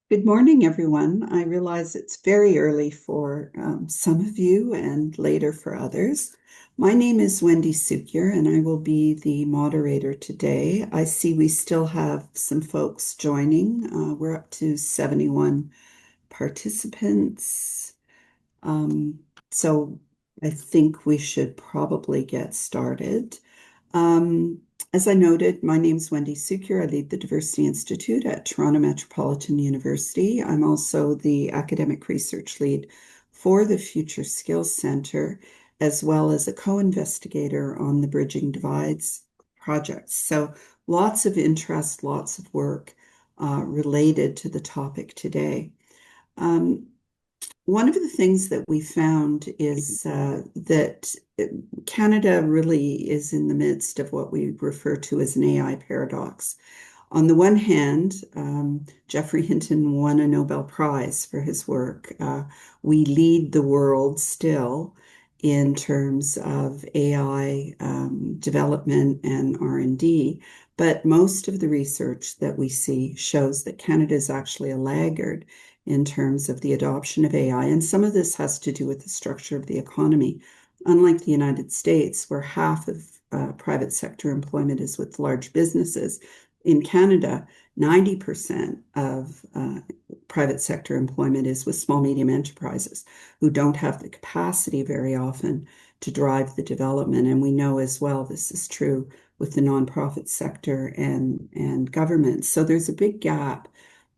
Good morning, everyone. I realize it's very early for some of you and later for others. My name is Wendy Sukier, and I will be the moderator today. I see we still have some folks joining. We're up to 71 participants. Um, so I think we should probably get started. Um, as I noted, my name is Wendy Sukier. I lead the Diversity Institute at Toronto Metropolitan University. I'm also the academic research lead for the Future Skills Center, as well as a co-investigator on the Bridging Divides project. So lots of interest, lots of work related to the topic today. Um, One of the things that we found is that Canada really is in the midst of what we refer to as an AI paradox. On the one hand, Geoffrey Hinton won a Nobel Prize for his work. We lead the world still in terms of AI development and R&D, but most of the research that we see shows that Canada is actually a laggard in terms of the adoption of AI. And some of this has to do with the structure of the economy. Unlike the United States, where half of private sector employment is with large businesses, in Canada, 90% of private sector employment is with small, medium enterprises who don't have the capacity very often to drive the development. And we know as well this is true with the nonprofit sector and government. So there's a big gap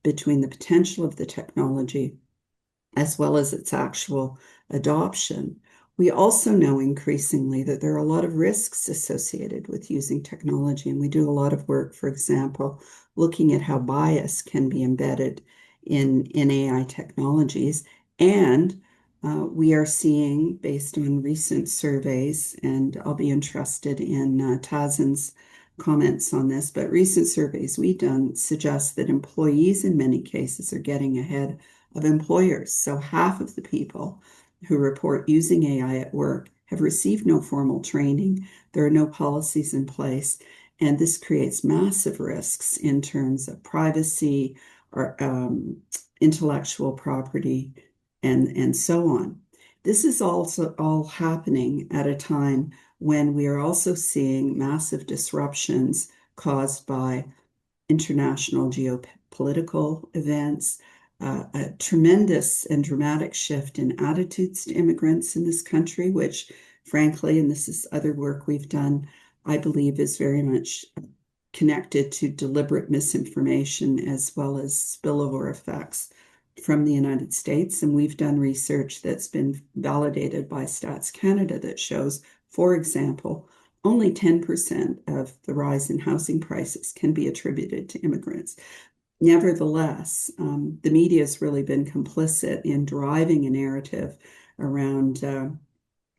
between the potential of the technology as well as its actual adoption. We also know increasingly that there are a lot of risks associated with using technology, and we do a lot of work, for example, looking at how bias can be embedded in AI technologies. And we are seeing, based on recent surveys, and I'll be interested in Tazin's comments on this, but recent surveys we've done suggest that employees in many cases are getting ahead of employers. So half of the people who report using AI at work have received no formal training. There are no policies in place. And this creates massive risks in terms of privacy or intellectual property and so on. This is also all happening at a time when we are also seeing massive disruptions caused by international geopolitical events, a tremendous and dramatic shift in attitudes to immigrants in this country, which, frankly, and this is other work we've done, I believe is very much connected to deliberate misinformation as well as spillover effects from the United States. And we've done research that's been validated by Stats Canada that shows, for example, only 10% of the rise in housing prices can be attributed to immigrants. Nevertheless, the media has really been complicit in driving a narrative around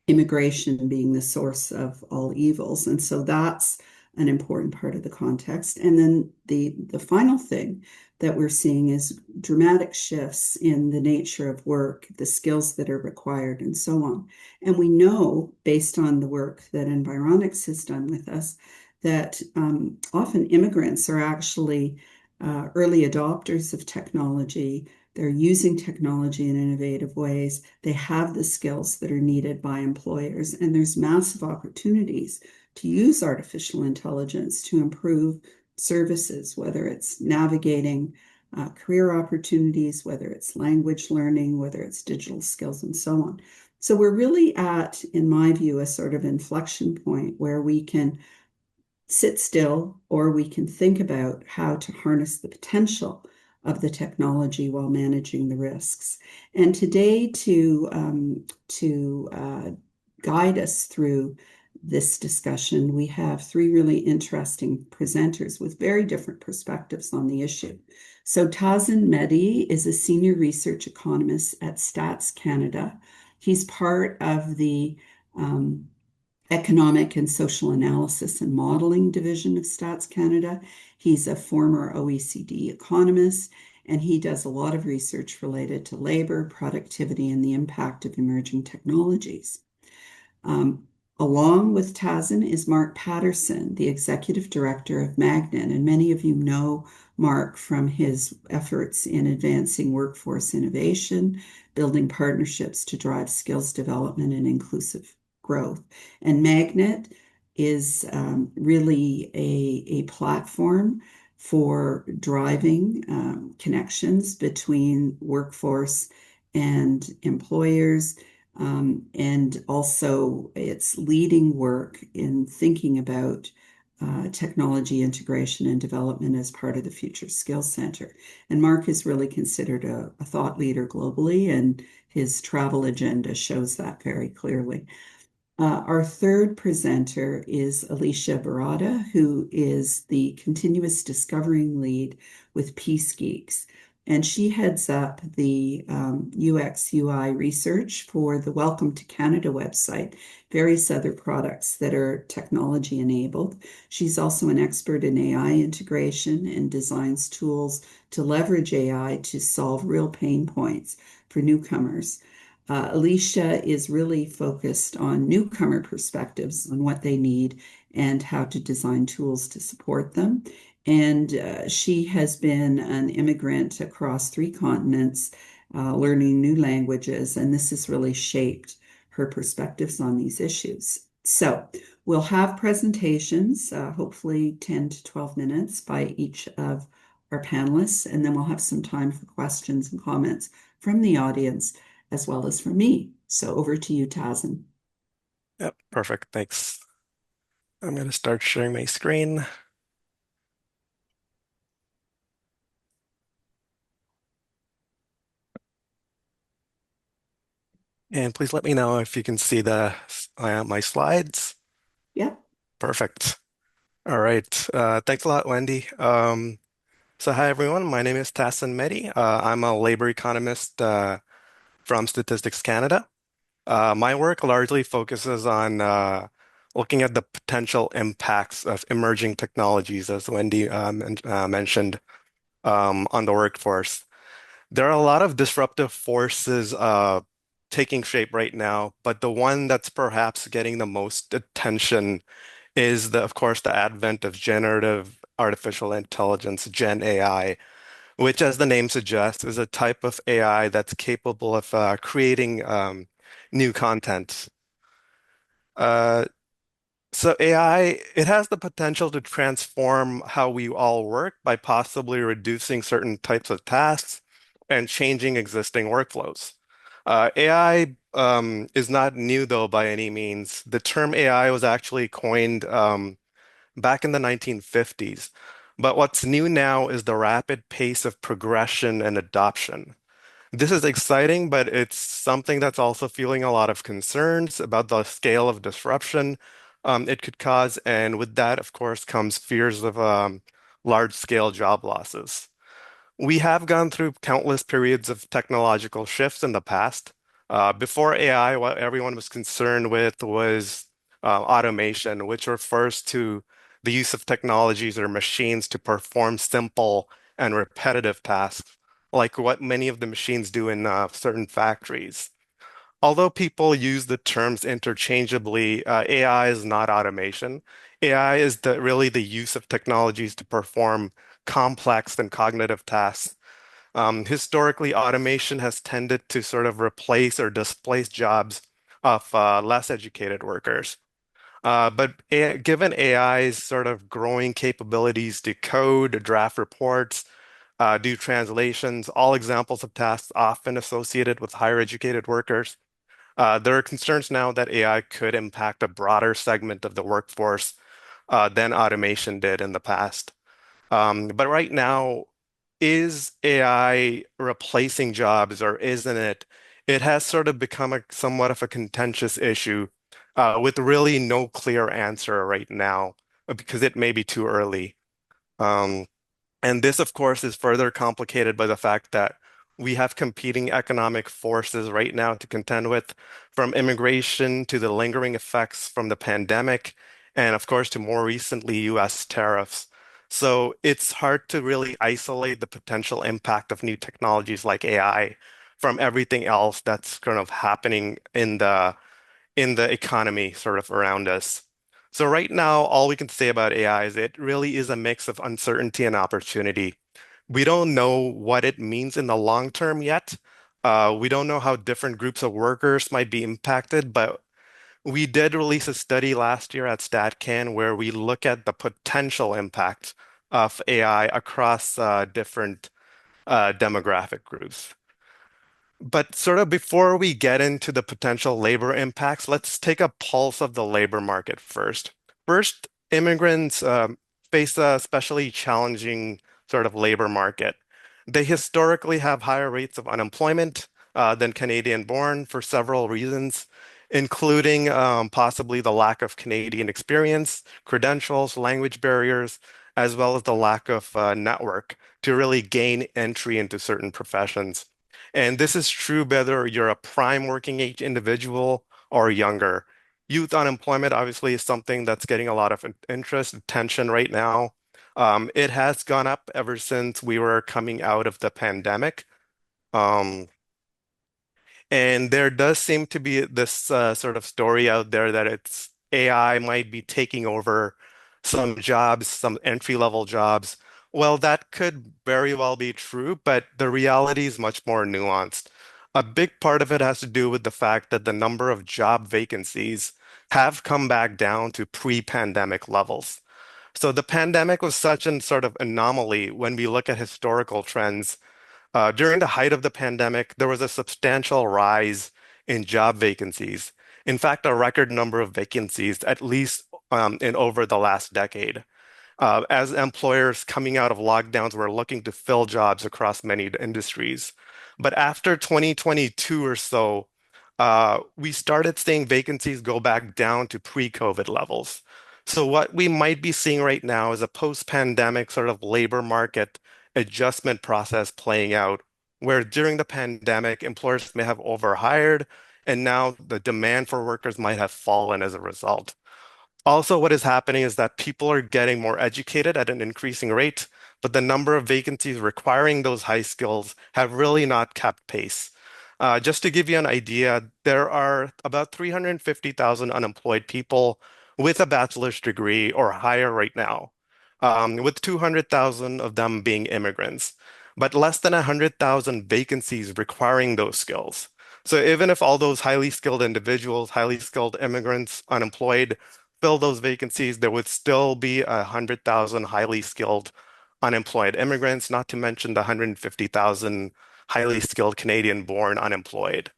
immigration being the source of all evils. And so that's an important part of the context. And then the final thing that we're seeing is dramatic shifts in the nature of work, the skills that are required, and so on. And we know, based on the work that Environics has done with us, that often immigrants are actually early adopters of technology. They're using technology in innovative ways. They have the skills that are needed by employers, and there's massive opportunities to use artificial intelligence to improve services, whether it's navigating career opportunities, whether it's language learning, whether it's digital skills, and so on. So we're really at, in my view, a sort of inflection point where we can sit still or we can think about how to harness the potential of the technology while managing the risks. And today, to guide us through this discussion, we have three really interesting presenters with very different perspectives on the issue. So Tazin Mehdi is a senior research economist at Stats Canada. He's part of the Economic and Social Analysis and Modeling Division of Stats Canada. He's a former OECD economist, and he does a lot of research related to labor, productivity, and the impact of emerging technologies. Along with Tazin is Mark Patterson, the executive director of Magnet. And many of you know Mark from his efforts in advancing workforce innovation, building partnerships to drive skills development and inclusive growth. And Magnet is really a platform for driving connections between workforce and employers, and also its leading work in thinking about technology integration and development as part of the Future Skills Center. And Mark is really considered a thought leader globally, and his travel agenda shows that very clearly. Our third presenter is Alicia Barada, who is the continuous discovering lead with Peace Geeks. And she heads up the UX UI research for the Welcome to Canada website, various other products that are technology enabled. She's also an expert in AI integration and designs tools to leverage AI to solve real pain points for newcomers. Alicia is really focused on newcomer perspectives on what they need and how to design tools to support them. And she has been an immigrant across three continents, learning new languages, and this has really shaped her perspectives on these issues. So we'll have presentations, hopefully 10 to 12 minutes by each of our panelists, and then we'll have some time for questions and comments from the audience as well as from me. So over to you, Tazin. Yep, perfect. Thanks. I'm going to start sharing my screen. And please let me know if you can see my slides. Yep. Perfect. All right. Thanks a lot, Wendy. So hi, everyone. My name is Tassin Mehdi. I'm a labor economist from Statistics Canada. My work largely focuses on looking at the potential impacts of emerging technologies, as Wendy mentioned, on the workforce. There are a lot of disruptive forces taking shape right now, but the one that's perhaps getting the most attention is of course, the advent of generative artificial intelligence, Gen AI, which, as the name suggests, is a type of AI that's capable of creating new content. Uh, so AI, it has the potential to transform how we all work by possibly reducing certain types of tasks and changing existing workflows. AI is not new, though, by any means. The term AI was actually coined back in the 1950s. But what's new now is the rapid pace of progression and adoption. This is exciting, but it's something that's also fueling a lot of concerns about the scale of disruption it could cause. And with that, of course, comes fears of large-scale job losses. We have gone through countless periods of technological shifts in the past. Before AI, what everyone was concerned with was automation, which refers to the use of technologies or machines to perform simple and repetitive tasks, like what many of the machines do in certain factories. Although people use the terms interchangeably, AI is not automation. AI is really the use of technologies to perform complex and cognitive tasks. Historically, automation has tended to sort of replace or displace jobs of less educated workers. But given AI's sort of growing capabilities to code, draft reports, do translations, all examples of tasks often associated with higher educated workers, there are concerns now that AI could impact a broader segment of the workforce than automation did in the past. But right now, is AI replacing jobs or isn't it? It has sort of become somewhat of a contentious issue with really no clear answer right now because it may be too early. Um, and this, of course, is further complicated by the fact that we have competing economic forces right now to contend with, from immigration to the lingering effects from the pandemic, and of course, to more recently, US tariffs. So it's hard to really isolate the potential impact of new technologies like AI from everything else that's kind of happening in the economy sort of around us. So right now, all we can say about AI is it really is a mix of uncertainty and opportunity. We don't know what it means in the long term yet. We don't know how different groups of workers might be impacted, but we did release a study last year at StatCan where we look at the potential impact of AI across different demographic groups. But sort of before we get into the potential labor impacts, let's take a pulse of the labor market first. First, immigrants face a especially challenging sort of labor market. They historically have higher rates of unemployment than Canadian-born for several reasons, including possibly the lack of Canadian experience, credentials, language barriers, as well as the lack of network to really gain entry into certain professions. And this is true whether you're a prime working age individual or younger. Youth unemployment obviously is something that's getting a lot of interest, attention right now. It has gone up ever since we were coming out of the pandemic. Um, and there does seem to be this sort of story out there that it's AI might be taking over some jobs, some entry-level jobs. Well, that could very well be true, but the reality is much more nuanced. A big part of it has to do with the fact that the number of job vacancies have come back down to pre-pandemic levels. So the pandemic was such an sort of anomaly when we look at historical trends. During the height of the pandemic, there was a substantial rise in job vacancies. In fact, a record number of vacancies, at least in over the last decade as employers coming out of lockdowns were looking to fill jobs across many industries. But after 2022 or so, we started seeing vacancies go back down to pre-COVID levels. So what we might be seeing right now is a post-pandemic sort of labor market adjustment process playing out, where during the pandemic, employers may have overhired, and now the demand for workers might have fallen as a result. Also, what is happening is that people are getting more educated at an increasing rate, but the number of vacancies requiring those high skills have really not kept pace. Just to give you an idea, there are about 350,000 unemployed people with a bachelor's degree or higher right now, with 200,000 of them being immigrants, but less than 100,000 vacancies requiring those skills. So even if all those highly skilled individuals, highly skilled immigrants, unemployed, fill those vacancies, there would still be 100,000 highly skilled unemployed immigrants, not to mention the 150,000 highly skilled Canadian-born unemployed.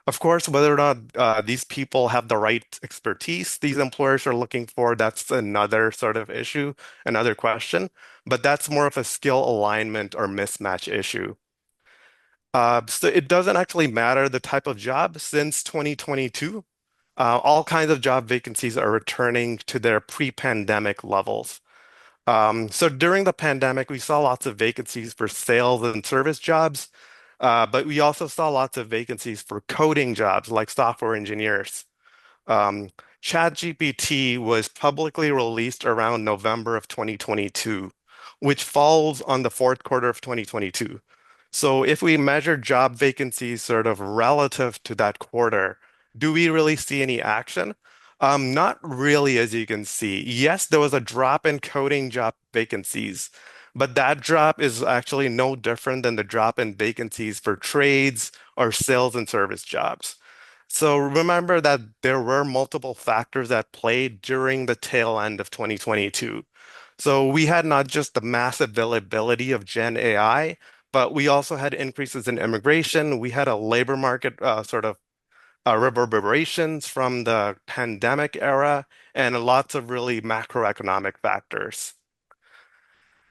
Of course, whether or not these people have the right expertise these employers are looking for, that's another sort of issue, another question, but that's more of a skill alignment or mismatch issue. So it doesn't actually matter the type of job since 2022. All kinds of job vacancies are returning to their pre-pandemic levels. So during the pandemic, we saw lots of vacancies for sales and service jobs, but we also saw lots of vacancies for coding jobs like software engineers. Um, ChatGPT was publicly released around November of 2022, which falls on the fourth quarter of 2022. So if we measure job vacancies sort of relative to that quarter, do we really see any action? Not really, as you can see. Yes, there was a drop in coding job vacancies, but that drop is actually no different than the drop in vacancies for trades or sales and service jobs. So remember that there were multiple factors at play during the tail end of 2022. So we had not just the mass availability of Gen AI, but we also had increases in immigration. We had a labor market sort of reverberations from the pandemic era and lots of really macroeconomic factors.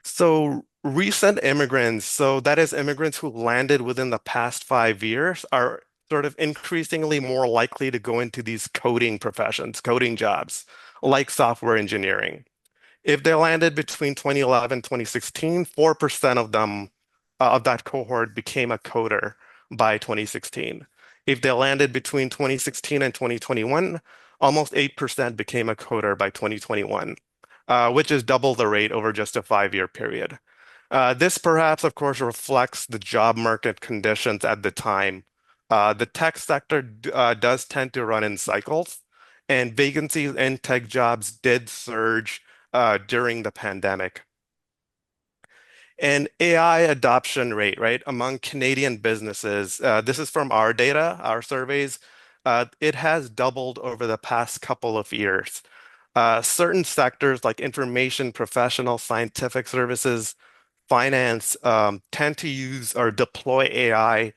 So recent immigrants, so that is immigrants who landed within the past 5 years, are sort of increasingly more likely to go into these coding professions, coding jobs, like software engineering. If they landed between 2011 and 2016, 4% of them, of that cohort became a coder by 2016. If they landed between 2016 and 2021, almost 8% became a coder by 2021, which is double the rate over just a 5 year period. This perhaps, of course, reflects the job market conditions at the time. The tech sector does tend to run in cycles, and vacancies in tech jobs did surge during the pandemic. And AI adoption rate, right, among Canadian businesses, this is from our data, our surveys, it has doubled over the past couple of years. Certain sectors like information, professional, scientific services, finance tend to use or deploy AI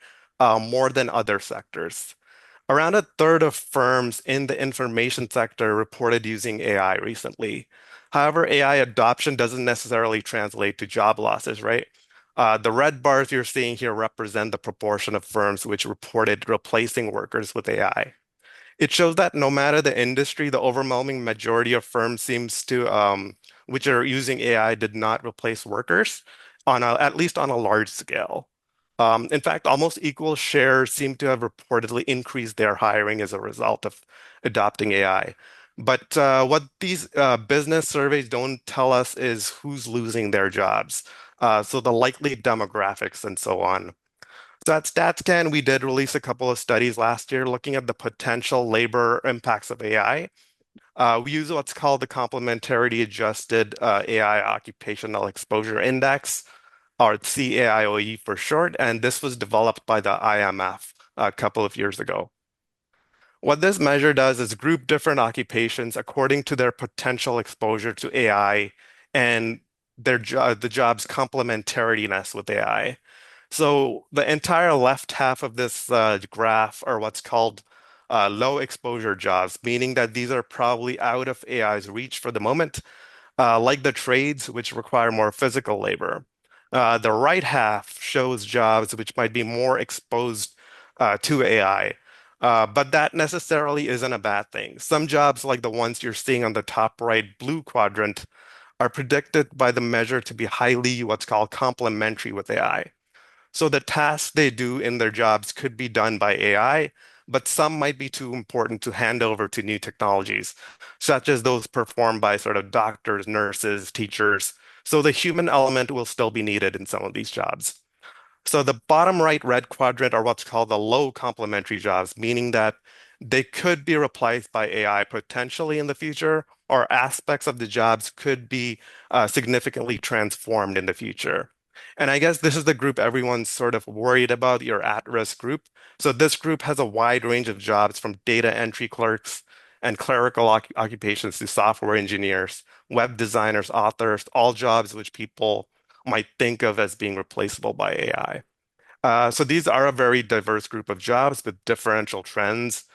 more than other sectors. Around a third of firms in the information sector reported using AI recently. However, AI adoption doesn't necessarily translate to job losses, right? The red bars you're seeing here represent the proportion of firms which reported replacing workers with AI. It shows that no matter the industry, the overwhelming majority of firms seems to, which are using AI, did not replace workers at least on a large scale. In fact, almost equal shares seem to have reportedly increased their hiring as a result of adopting AI. But what these business surveys don't tell us is who's losing their jobs. So the likely demographics and so on. So at StatsCan, we did release a couple of studies last year looking at the potential labor impacts of AI. We use what's called the Complementarity Adjusted AI Occupational Exposure Index, or CAIOE for short, and this was developed by the IMF a couple of years ago. What this measure does is group different occupations according to their potential exposure to AI and the job's complementariness with AI. So the entire left half of this graph are what's called low exposure jobs, meaning that these are probably out of AI's reach for the moment, like the trades, which require more physical labor. The right half shows jobs which might be more exposed to AI, but that necessarily isn't a bad thing. Some jobs, like the ones you're seeing on the top right blue quadrant, are predicted by the measure to be highly what's called complementary with AI. So the tasks they do in their jobs could be done by AI, but some might be too important to hand over to new technologies, such as those performed by sort of doctors, nurses, teachers. So the human element will still be needed in some of these jobs. So the bottom right red quadrant are what's called the low complementary jobs, meaning that they could be replaced by AI potentially in the future, or aspects of the jobs could be significantly transformed in the future. And I guess this is the group everyone's sort of worried about, your at-risk group. So this group has a wide range of jobs from data entry clerks and clerical occupations to software engineers, web designers, authors, all jobs which people might think of as being replaceable by AI. So these are a very diverse group of jobs with differential trends.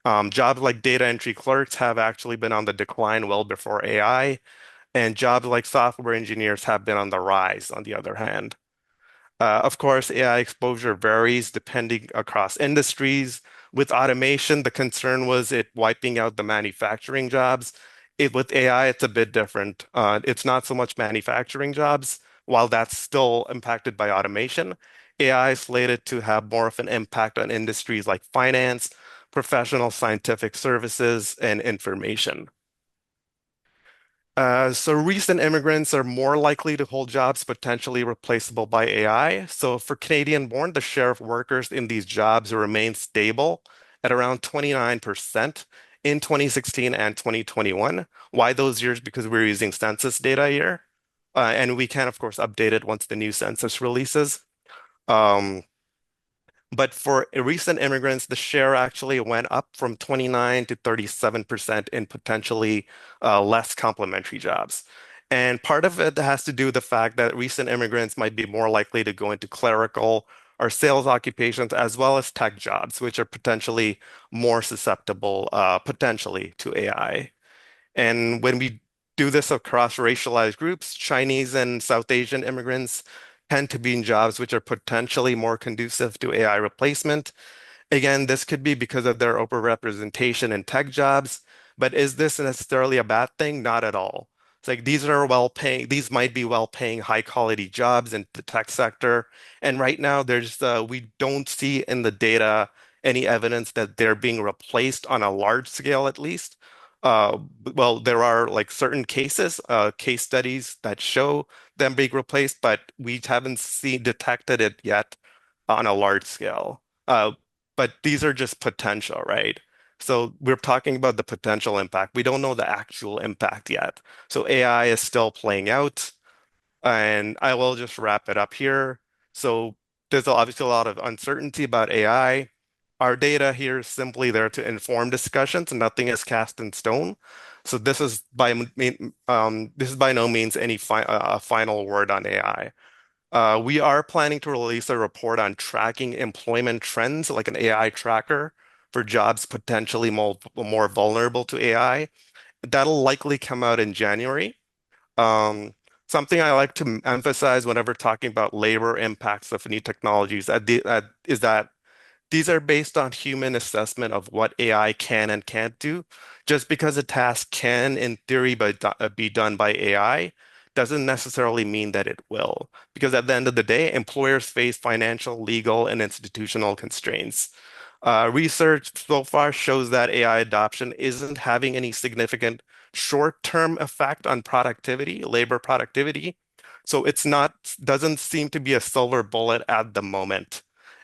Jobs like data entry clerks have actually been on the decline well before AI, and jobs like software engineers have been on the rise, on the other hand. Of course, AI exposure varies depending across industries. With automation, the concern was it wiping out the manufacturing jobs. With AI, it's a bit different. It's not so much manufacturing jobs, while that's still impacted by automation. AI is slated to have more of an impact on industries like finance, professional scientific services, and information. So recent immigrants are more likely to hold jobs potentially replaceable by AI. So for Canadian-born, the share of workers in these jobs remains stable at around 29% in 2016 and 2021. Why those years? Because we're using census data here. And we can, of course, update it once the new census releases. Um, but for recent immigrants, the share actually went up from 29 to 37% in potentially less complementary jobs. And part of it has to do with the fact that recent immigrants might be more likely to go into clerical or sales occupations as well as tech jobs, which are potentially more susceptible potentially to AI. And when we do this across racialized groups, Chinese and South Asian immigrants tend to be in jobs which are potentially more conducive to AI replacement. Again, this could be because of their overrepresentation in tech jobs, but is this necessarily a bad thing? Not at all. It's like these might be well-paying, high-quality jobs in the tech sector. And right now, we don't see in the data any evidence that they're being replaced on a large scale, at least. Well, there are like certain case studies that show them being replaced, but we haven't detected it yet on a large scale. but these are just potential, right? So we're talking about the potential impact. We don't know the actual impact yet. So AI is still playing out, and I will just wrap it up here. So there's obviously a lot of uncertainty about AI. Our data here is simply there to inform discussions, and nothing is cast in stone. So this is by no means any final word on AI. We are planning to release a report on tracking employment trends, like an AI tracker for jobs potentially more vulnerable to AI. That'll likely come out in January. Um, Something I like to emphasize whenever talking about labor impacts of new technologies is that these are based on human assessment of what AI can and can't do. Just because a task can, in theory, be done by AI doesn't necessarily mean that it will. Because at the end of the day, employers face financial, legal, and institutional constraints. Research so far shows that AI adoption isn't having any significant short-term effect on productivity, labor productivity. So it's not, doesn't seem to be a silver bullet at the moment.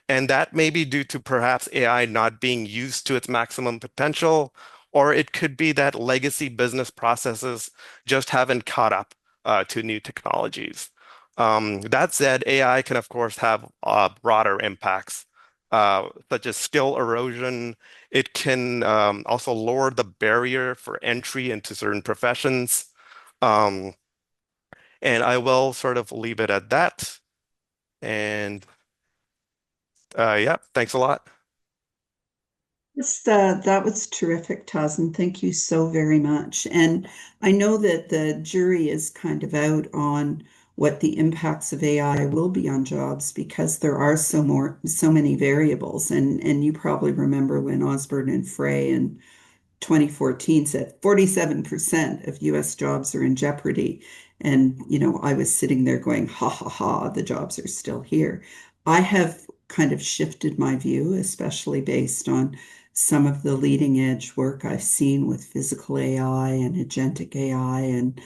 And that may be due to perhaps AI not being used to its maximum potential, or it could be that legacy business processes just haven't caught up to new technologies. That said, AI can, of course, have broader impacts, such as skill erosion. It can also lower the barrier for entry into certain professions. Um, and I will sort of leave it at that. And yeah, thanks a lot. That was terrific, Taz, and thank you so very much. And I know that the jury is kind of out on what the impacts of AI will be on jobs because there are so many variables. And you probably remember when Osborne and Frey and 2014 said 47% of US jobs are in jeopardy. And, I was sitting there going, ha ha ha, the jobs are still here. I have kind of shifted my view, especially based on some of the leading edge work I've seen with physical AI and agentic AI and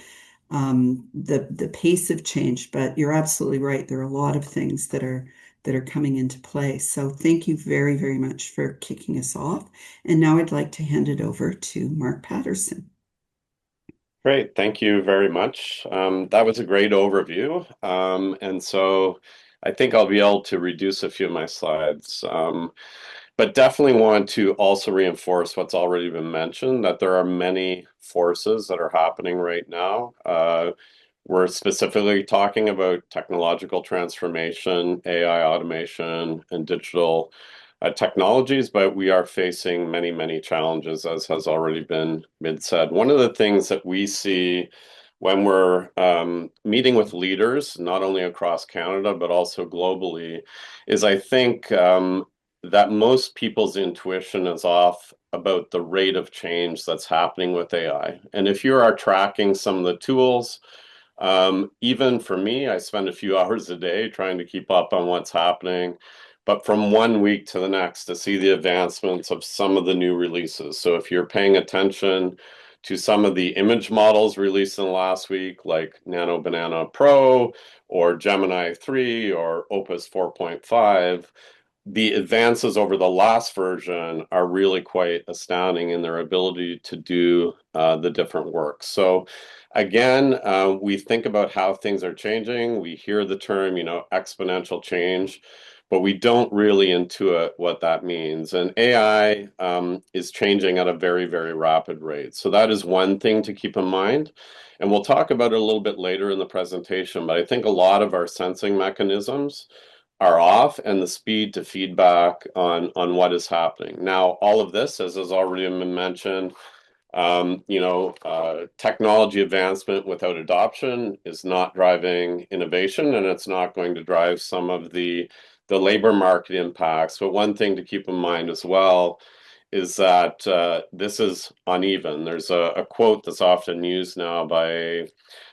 the pace of change. But you're absolutely right. There are a lot of things that are coming into play. So thank you very, very much for kicking us off. And now I'd like to hand it over to Mark Patterson. Great. Thank you very much. That was a great overview. And so I think I'll be able to reduce a few of my slides. But definitely want to also reinforce what's already been mentioned, that there are many forces that are happening right now. We're specifically talking about technological transformation, AI automation, and digital technologies, but we are facing many, many challenges, as has already been said. One of the things that we see when we're meeting with leaders, not only across Canada, but also globally, is I think that most people's intuition is off about the rate of change that's happening with AI. And if you are tracking some of the tools, even for me, I spend a few hours a day trying to keep up on what's happening. But from one week to the next, to see the advancements of some of the new releases. So if you're paying attention to some of the image models released in the last week, like Nano Banana Pro or Gemini 3 or Opus 4.5, the advances over the last version are really quite astounding in their ability to do the different work. So again, we think about how things are changing. We hear the term, exponential change, but we don't really intuit what that means. And AI is changing at a very, very rapid rate. So that is one thing to keep in mind. And we'll talk about it a little bit later in the presentation, but I think a lot of our sensing mechanisms are off and the speed to feedback on what is happening. Now, all of this, as has already been mentioned, technology advancement without adoption is not driving innovation, and it's not going to drive some of the labor market impacts. But one thing to keep in mind as well is that this is uneven. There's a quote that's often used now by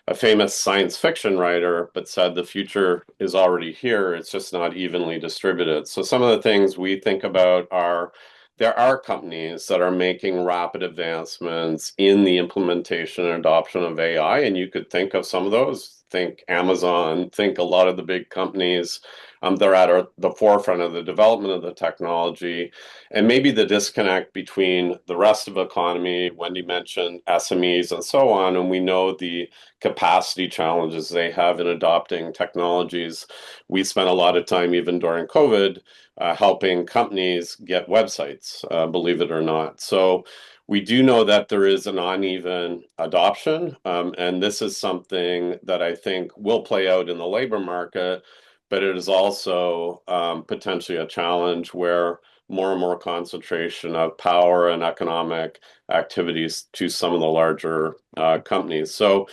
a famous science fiction writer, but said the future is already here. It's just not evenly distributed. So some of the things we think about are there are companies that are making rapid advancements in the implementation and adoption of AI, and you could think of some of those. Think Amazon, think a lot of the big companies They're at the forefront of the development of the technology, and maybe the disconnect between the rest of the economy. Wendy mentioned SMEs and so on, and we know the capacity challenges they have in adopting technologies. We spent a lot of time, even during COVID, helping companies get websites, believe it or not. So we do know that there is an uneven adoption, and this is something that I think will play out in the labor market, but it is also potentially a challenge where more and more concentration of power and economic activities to some of the larger companies. So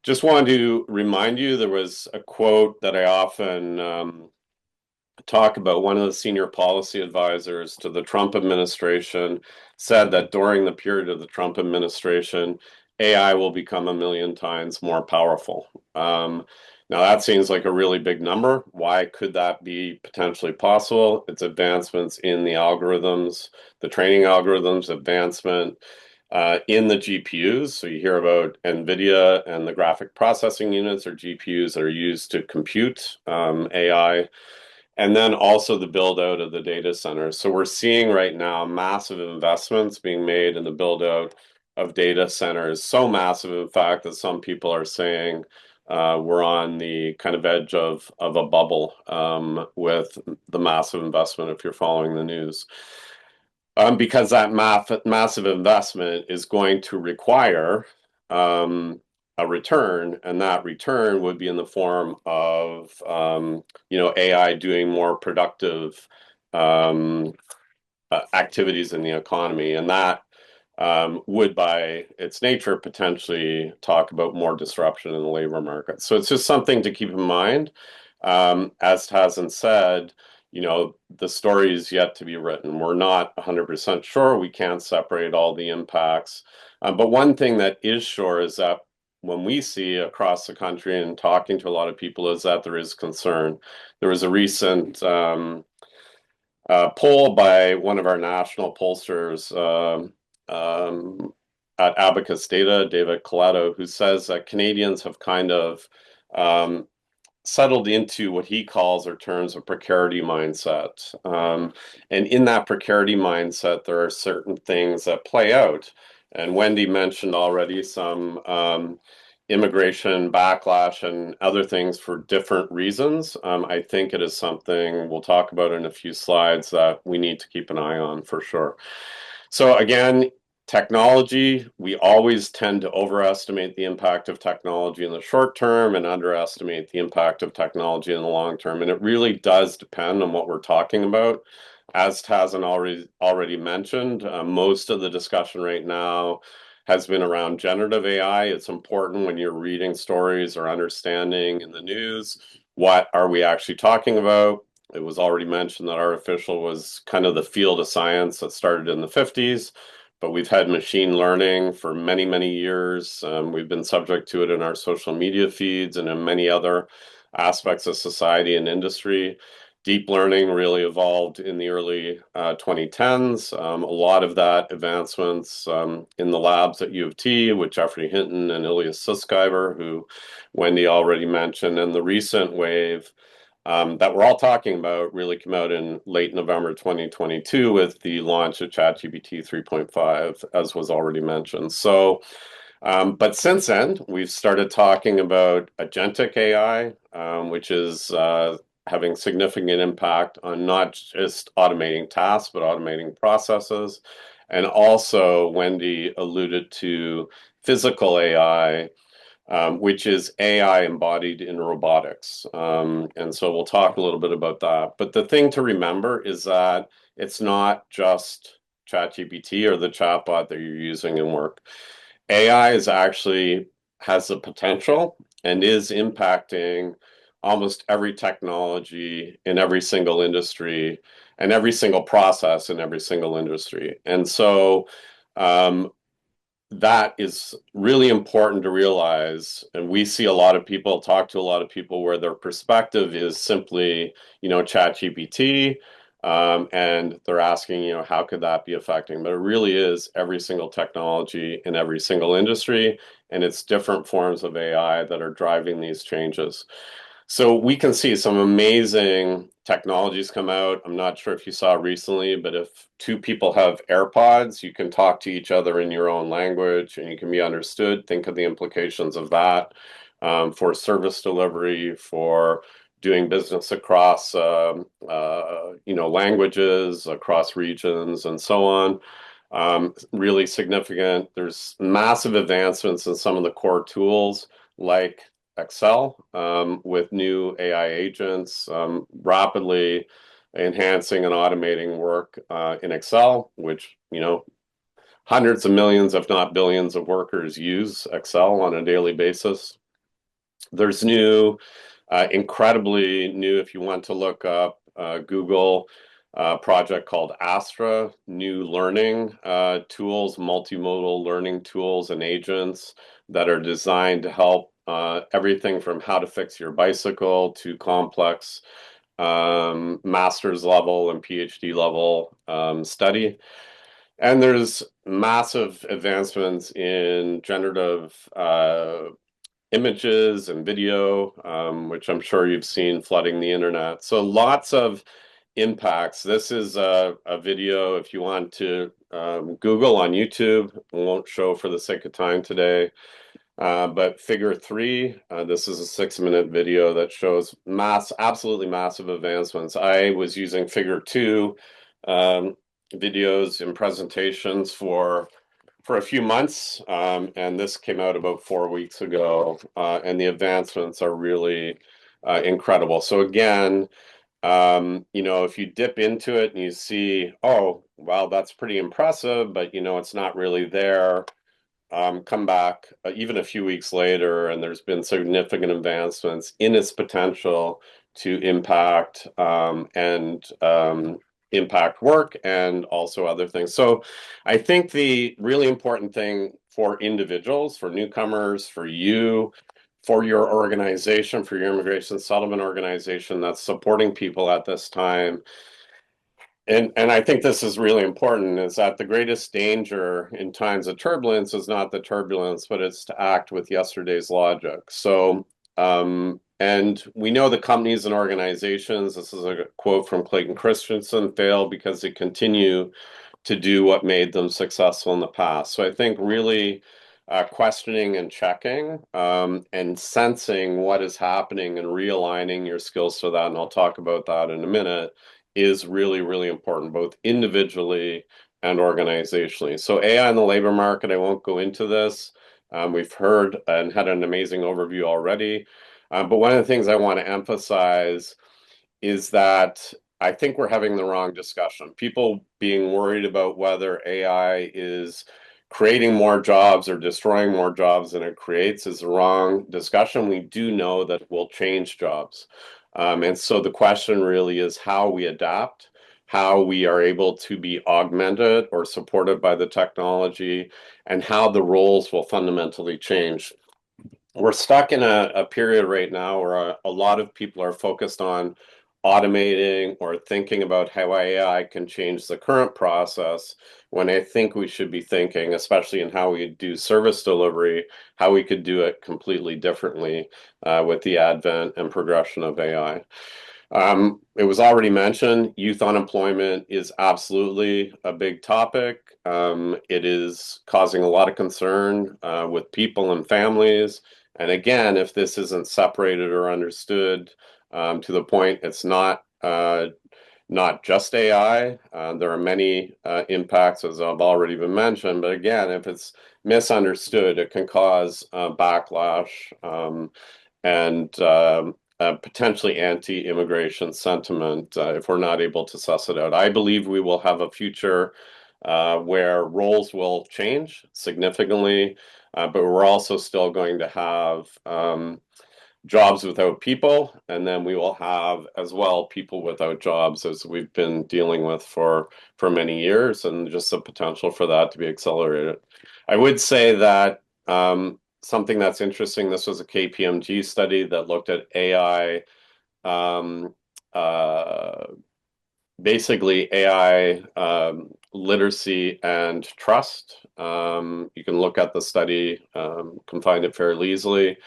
just wanted to remind you, there was a quote that I often talk about. One of the senior policy advisors to the Trump administration said that during the period of the Trump administration, AI will become 1 million times more powerful. Now, that seems like a really big number. Why could that be potentially possible? It's advancements in the algorithms, the training algorithms, advancement in the GPUs. So you hear about NVIDIA and the graphic processing units or GPUs that are used to compute AI, and then also the build out of the data centers. So we're seeing right now massive investments being made in the build out of data centers. So massive, in fact, that some people are saying we're on the kind of edge of a bubble with the massive investment, if you're following the news. Because that massive investment is going to require a return, and that return would be in the form of AI doing more productive activities in the economy, and that would, by its nature, potentially talk about more disruption in the labor market. So it's just something to keep in mind. As Tazen said, the story is yet to be written. We're not 100% sure. We can't separate all the impacts. But one thing that is sure is that when we see across the country and talking to a lot of people is that there is concern. There was a recent poll by one of our national pollsters at Abacus Data, David Coletto, who says that Canadians have kind of settled into what he calls or terms a precarity mindset. And in that precarity mindset, there are certain things that play out. And Wendy mentioned already some immigration backlash and other things for different reasons. I think it is something we'll talk about in a few slides that we need to keep an eye on for sure. So again, technology, we always tend to overestimate the impact of technology in the short term and underestimate the impact of technology in the long term. And it really does depend on what we're talking about. As Tazen already mentioned, most of the discussion right now has been around generative AI. It's important when you're reading stories or understanding in the news, what are we actually talking about? It was already mentioned that artificial was kind of the field of science that started in the 50s, but we've had machine learning for many, many years. We've been subject to it in our social media feeds and in many other aspects of society and industry. Deep learning really evolved in the early 2010s. A lot of that advancements in the labs at U of T with Jeffrey Hinton and Ilias Sutskever, who Wendy already mentioned, and the recent wave that we're all talking about really came out in late November 2022 with the launch of ChatGPT 3.5, as was already mentioned. So, but since then, we've started talking about agentic AI, which is having significant impact on not just automating tasks, but automating processes. And also, Wendy alluded to physical AI, which is AI embodied in robotics. And so we'll talk a little bit about that. But the thing to remember is that it's not just ChatGPT or the chatbot that you're using in work. AI is actually has the potential and is impacting almost every technology in every single industry and every single process in every single industry. And so that is really important to realize. And we see a lot of people, talk to a lot of people where their perspective is simply, ChatGPT, and they're asking, how could that be affecting? But it really is every single technology in every single industry, and it's different forms of AI that are driving these changes. So we can see some amazing technologies come out. I'm not sure if you saw recently, but if two people have AirPods, you can talk to each other in your own language and you can be understood. Think of the implications of that for service delivery, for doing business across languages, across regions, and so on. Really significant. There's massive advancements in some of the core tools like Excel with new AI agents rapidly enhancing and automating work in Excel, which, hundreds of millions, if not billions of workers use Excel on a daily basis. There's incredibly new, if you want to look up Google project called Astra, new learning tools, multimodal learning tools and agents that are designed to help everything from how to fix your bicycle to complex master's level and PhD level study. And there's massive advancements in generative images and video, which I'm sure you've seen flooding the internet. So lots of impacts. This is a video if you want to Google on YouTube. I won't show for the sake of time today. But figure three, this is a 6-minute video that shows absolutely massive advancements. I was using figure two videos and presentations for a few months, and this came out about 4 weeks ago, and the advancements are really incredible. So again, if you dip into it and you see, oh, wow, that's pretty impressive, but it's not really there. Come back even a few weeks later, and there's been significant advancements in its potential to impact work and also other things. So I think the really important thing for individuals, for newcomers, for you, for your organization, for your immigration settlement organization that's supporting people at this time, and I think this is really important, is that the greatest danger in times of turbulence is not the turbulence, but it's to act with yesterday's logic. So, and we know the companies and organizations, this is a quote from Clayton Christensen, fail because they continue to do what made them successful in the past. So I think really questioning and checking and sensing what is happening and realigning your skills to that, and I'll talk about that in a minute, is really, really important, both individually and organizationally. So AI in the labor market, I won't go into this. We've heard and had an amazing overview already. But one of the things I want to emphasize is that I think we're having the wrong discussion. People being worried about whether AI is creating more jobs or destroying more jobs than it creates is the wrong discussion. We do know that it will change jobs. And so the question really is how we adapt, how we are able to be augmented or supported by the technology, and how the roles will fundamentally change. We're stuck in a period right now where a lot of people are focused on automating or thinking about how AI can change the current process, when I think we should be thinking, especially in how we do service delivery, how we could do it completely differently with the advent and progression of AI. It was already mentioned, youth unemployment is absolutely a big topic. It is causing a lot of concern with people and families. And again, if this isn't separated or understood to the point, it's not just AI. There are many impacts, as I've already been mentioned. But again, if it's misunderstood, it can cause backlash and potentially anti-immigration sentiment if we're not able to suss it out. I believe we will have a future where roles will change significantly, but we're also still going to have jobs without people, and then we will have as well people without jobs, as we've been dealing with for many years, and just the potential for that to be accelerated. I would say that something that's interesting, this was a KPMG study that looked at AI, basically AI literacy and trust. You can look at the study, can find it fairly easily.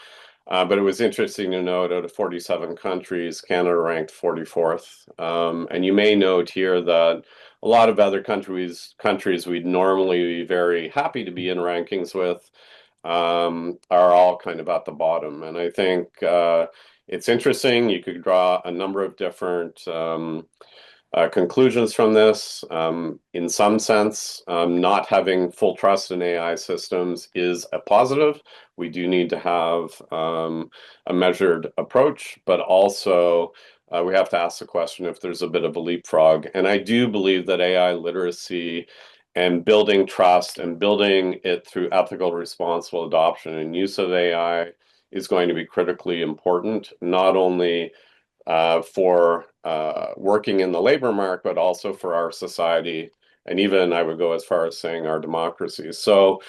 But it was interesting to note out of 47 countries, Canada ranked 44th. And you may note here that a lot of other countries we'd normally be very happy to be in rankings with, are all kind of at the bottom. And I think it's interesting. You could draw a number of different conclusions from this. In some sense, not having full trust in AI systems is a positive. We do need to have a measured approach, but also we have to ask the question if there's a bit of a leapfrog. And I do believe that AI literacy and building trust and building it through ethical, responsible adoption and use of AI is going to be critically important, not only for working in the labor market, but also for our society. And even I would go as far as saying our democracy. So,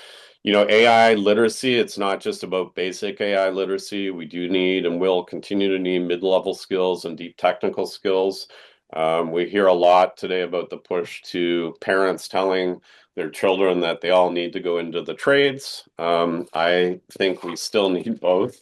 AI literacy, it's not just about basic AI literacy. We do need and will continue to need mid-level skills and deep technical skills. We hear a lot today about the push to parents telling their children that they all need to go into the trades. I think we still need both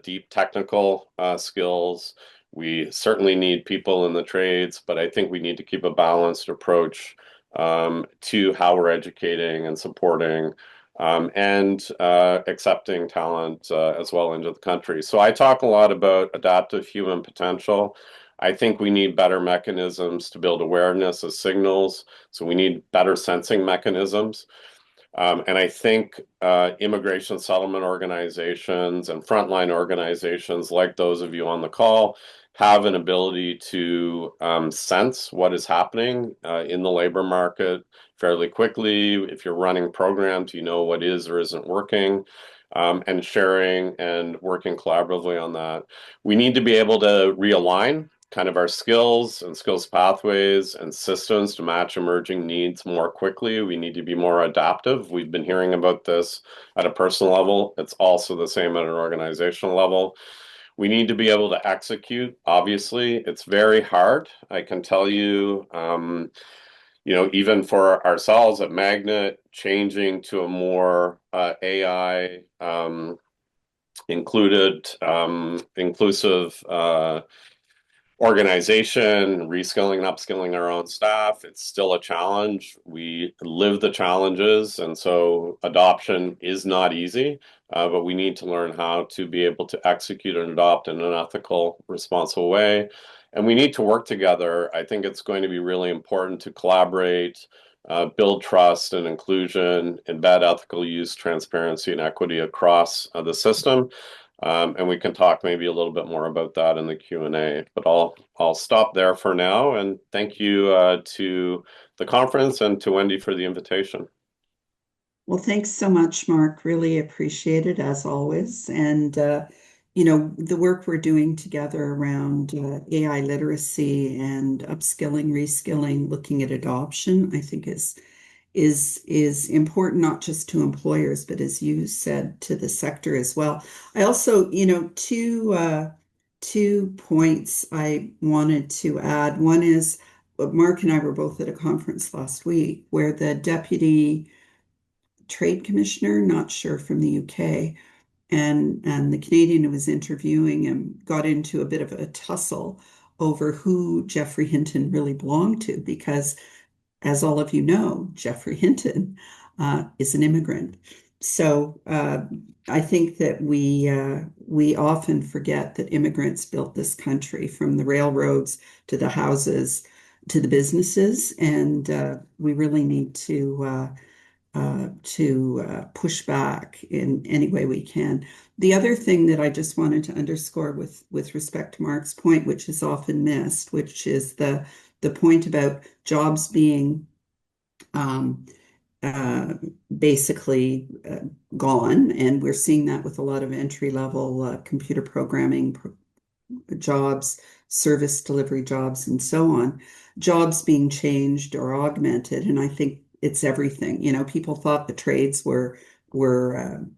deep technical skills. We certainly need people in the trades, but I think we need to keep a balanced approach to how we're educating and supporting and accepting talent as well into the country. So I talk a lot about adaptive human potential. I think we need better mechanisms to build awareness of signals. So we need better sensing mechanisms. And I think immigration settlement organizations and frontline organizations like those of you on the call have an ability to sense what is happening in the labor market fairly quickly. If you're running programs, you know what is or isn't working, and sharing and working collaboratively on that. We need to be able to realign kind of our skills and skills pathways and systems to match emerging needs more quickly. We need to be more adaptive. We've been hearing about this at a personal level. It's also the same at an organizational level. We need to be able to execute. Obviously, it's very hard. I can tell you, even for ourselves at Magnet, changing to a more AI inclusive organization, reskilling and upskilling our own staff. It's still a challenge. We live the challenges, and so adoption is not easy, but we need to learn how to be able to execute and adopt in an ethical, responsible way. And we need to work together. I think it's going to be really important to collaborate, build trust and inclusion, embed ethical use, transparency, and equity across the system. And we can talk maybe a little bit more about that in the Q&A. But I'll stop there for now. And thank you to the conference and to Wendy for the invitation. Well, thanks so much, Mark. Really appreciate it as always. And the work we're doing together around AI literacy and upskilling, reskilling, looking at adoption, I think is important not just to employers, but as you said, to the sector as well. I also, two points I wanted to add. One is Mark and I were both at a conference last week where the deputy trade commissioner, not sure from the UK, and the Canadian who was interviewing him got into a bit of a tussle over who Jeffrey Hinton really belonged to, because as all of you know, Jeffrey Hinton is an immigrant. So I think that we often forget that immigrants built this country, from the railroads to the houses to the businesses, and we really need to push back in any way we can. The other thing that I just wanted to underscore with respect to Mark's point, which is often missed, which is the point about jobs being basically gone, and we're seeing that with a lot of entry-level computer programming jobs, service delivery jobs, and so on. Jobs being changed or augmented, and I think it's everything. People thought the trades were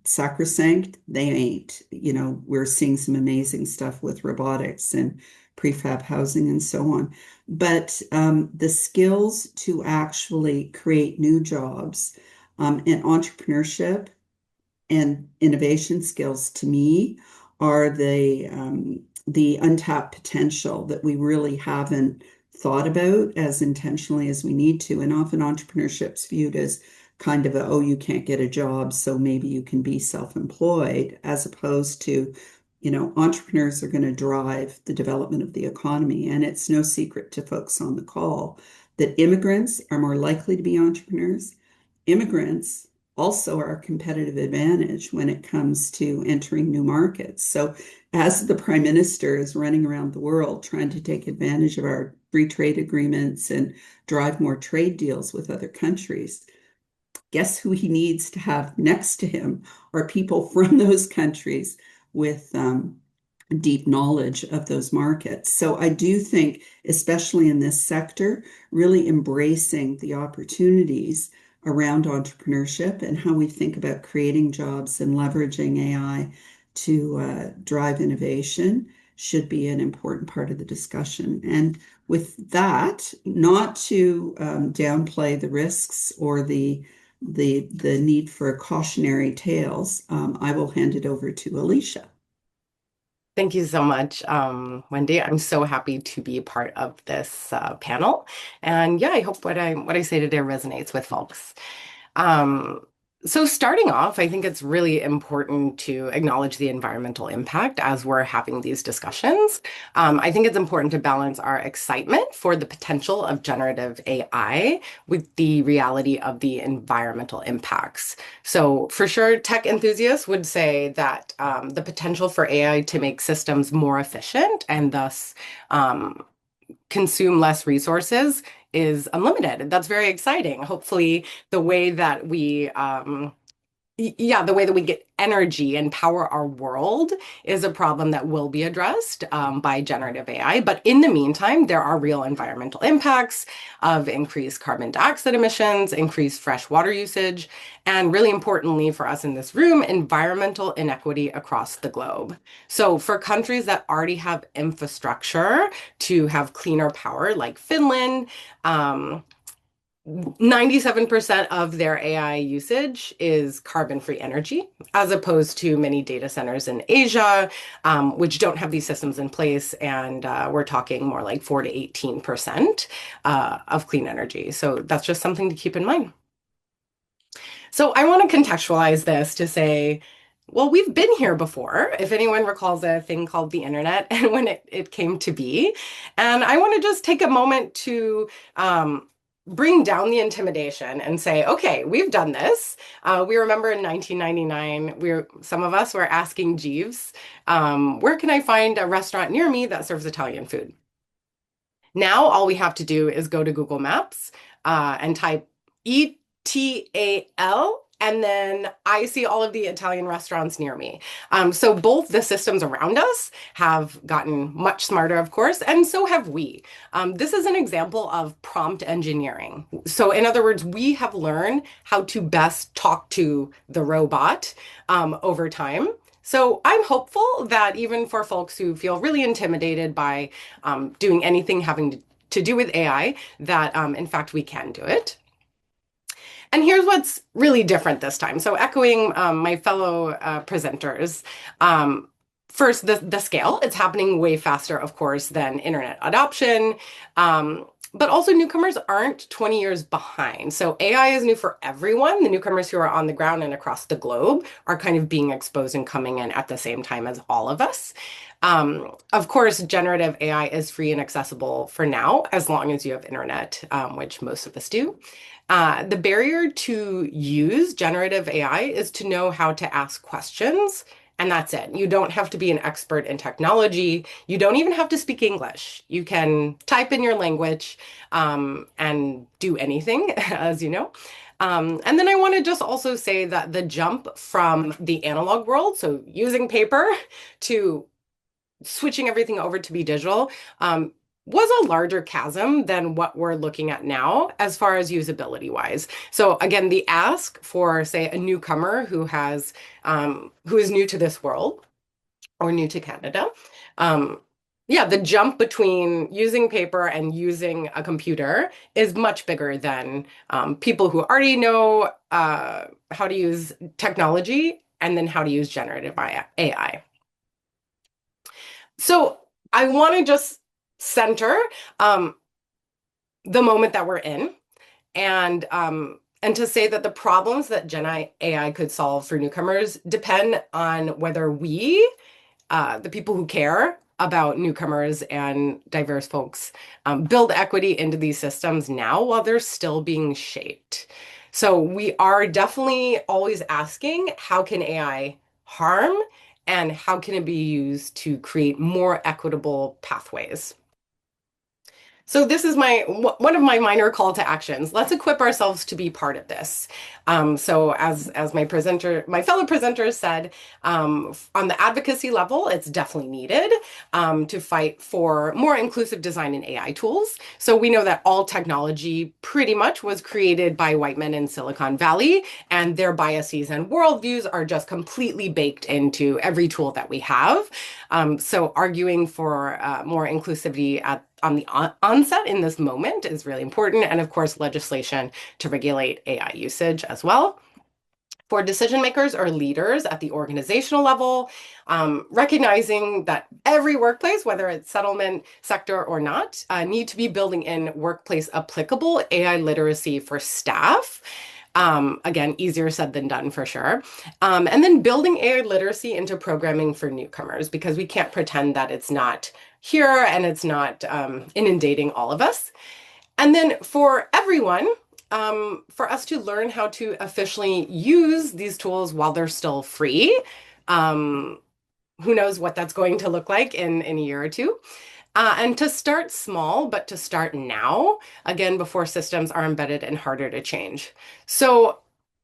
sacrosanct. They ain't. We're seeing some amazing stuff with robotics and prefab housing and so on. But the skills to actually create new jobs and entrepreneurship and innovation skills to me are the untapped potential that we really haven't thought about as intentionally as we need to. And often entrepreneurship's viewed as kind of oh, you can't get a job, so maybe you can be self-employed, as opposed to, entrepreneurs are going to drive the development of the economy. And it's no secret to folks on the call that immigrants are more likely to be entrepreneurs. Immigrants also are a competitive advantage when it comes to entering new markets. So, as the Prime Minister is running around the world trying to take advantage of our free trade agreements and drive more trade deals with other countries, guess who he needs to have next to him are people from those countries with deep knowledge of those markets. So I do think, especially in this sector, really embracing the opportunities around entrepreneurship and how we think about creating jobs and leveraging AI to drive innovation should be an important part of the discussion. And with that, not to downplay the risks or the need for cautionary tales, I will hand it over to Alicia. Thank you so much, Wendy. I'm so happy to be a part of this panel. And yeah, I hope what I say today resonates with folks. Um, so starting off, I think it's really important to acknowledge the environmental impact as we're having these discussions. I think it's important to balance our excitement for the potential of generative AI with the reality of the environmental impacts. So for sure, tech enthusiasts would say that the potential for AI to make systems more efficient and thus consume less resources is unlimited. That's very exciting. Hopefully, the way that we the way that we get energy and power our world is a problem that will be addressed by generative AI. But in the meantime, there are real environmental impacts of increased carbon dioxide emissions, increased fresh water usage, and really importantly for us in this room, environmental inequity across the globe. So for countries that already have infrastructure to have cleaner power, like Finland, 97% of their AI usage is carbon-free energy, as opposed to many data centers in Asia, which don't have these systems in place. And we're talking more like 4 to 18% of clean energy. So that's just something to keep in mind. So I want to contextualize this to say, well, we've been here before, if anyone recalls a thing called the internet and when it came to be. And I want to just take a moment to bring down the intimidation and say, okay, we've done this. We remember in 1999, some of us were asking Jeeves, where can I find a restaurant near me that serves Italian food? Now, all we have to do is go to Google Maps and type ETAL, and then I see all of the Italian restaurants near me. So both the systems around us have gotten much smarter, of course, and so have we. This is an example of prompt engineering. So in other words, we have learned how to best talk to the robot over time. So I'm hopeful that even for folks who feel really intimidated by doing anything having to do with AI, that in fact we can do it. And here's what's really different this time. So echoing my fellow presenters, first, the scale, it's happening way faster, of course, than internet adoption. But also newcomers aren't 20 years behind. So AI is new for everyone. The newcomers who are on the ground and across the globe are kind of being exposed and coming in at the same time as all of us. Of course, generative AI is free and accessible for now, as long as you have internet, which most of us do. The barrier to use generative AI is to know how to ask questions, and that's it. You don't have to be an expert in technology. You don't even have to speak English. You can type in your language and do anything, as you know. And then I want to just also say that the jump from the analog world, so using paper, to switching everything over to be digital, was a larger chasm than what we're looking at now as far as usability wise. So again, the ask for, say, a newcomer who is new to this world or new to Canada, the jump between using paper and using a computer is much bigger than people who already know how to use technology and then how to use generative AI. So I want to just center the moment that we're in, and to say that the problems that Gen AI could solve for newcomers depend on whether we, the people who care about newcomers and diverse folks, build equity into these systems now while they're still being shaped. So we are definitely always asking, how can AI harm, and how can it be used to create more equitable pathways? So this is one of my minor call to actions. Let's equip ourselves to be part of this. So as my fellow presenters said, on the advocacy level, it's definitely needed to fight for more inclusive design in AI tools. So we know that all technology pretty much was created by white men in Silicon Valley, and their biases and worldviews are just completely baked into every tool that we have. So arguing for more inclusivity on the onset in this moment is really important. And of course, legislation to regulate AI usage as well. For decision makers or leaders at the organizational level, recognizing that every workplace, whether it's settlement sector or not, need to be building in workplace applicable AI literacy for staff. Again, easier said than done for sure. And then building AI literacy into programming for newcomers, because we can't pretend that it's not here and it's not inundating all of us. And then for everyone, for us to learn how to officially use these tools while they're still free. Who knows what that's going to look like in a year or two. And to start small, but to start now, again, before systems are embedded and harder to change. So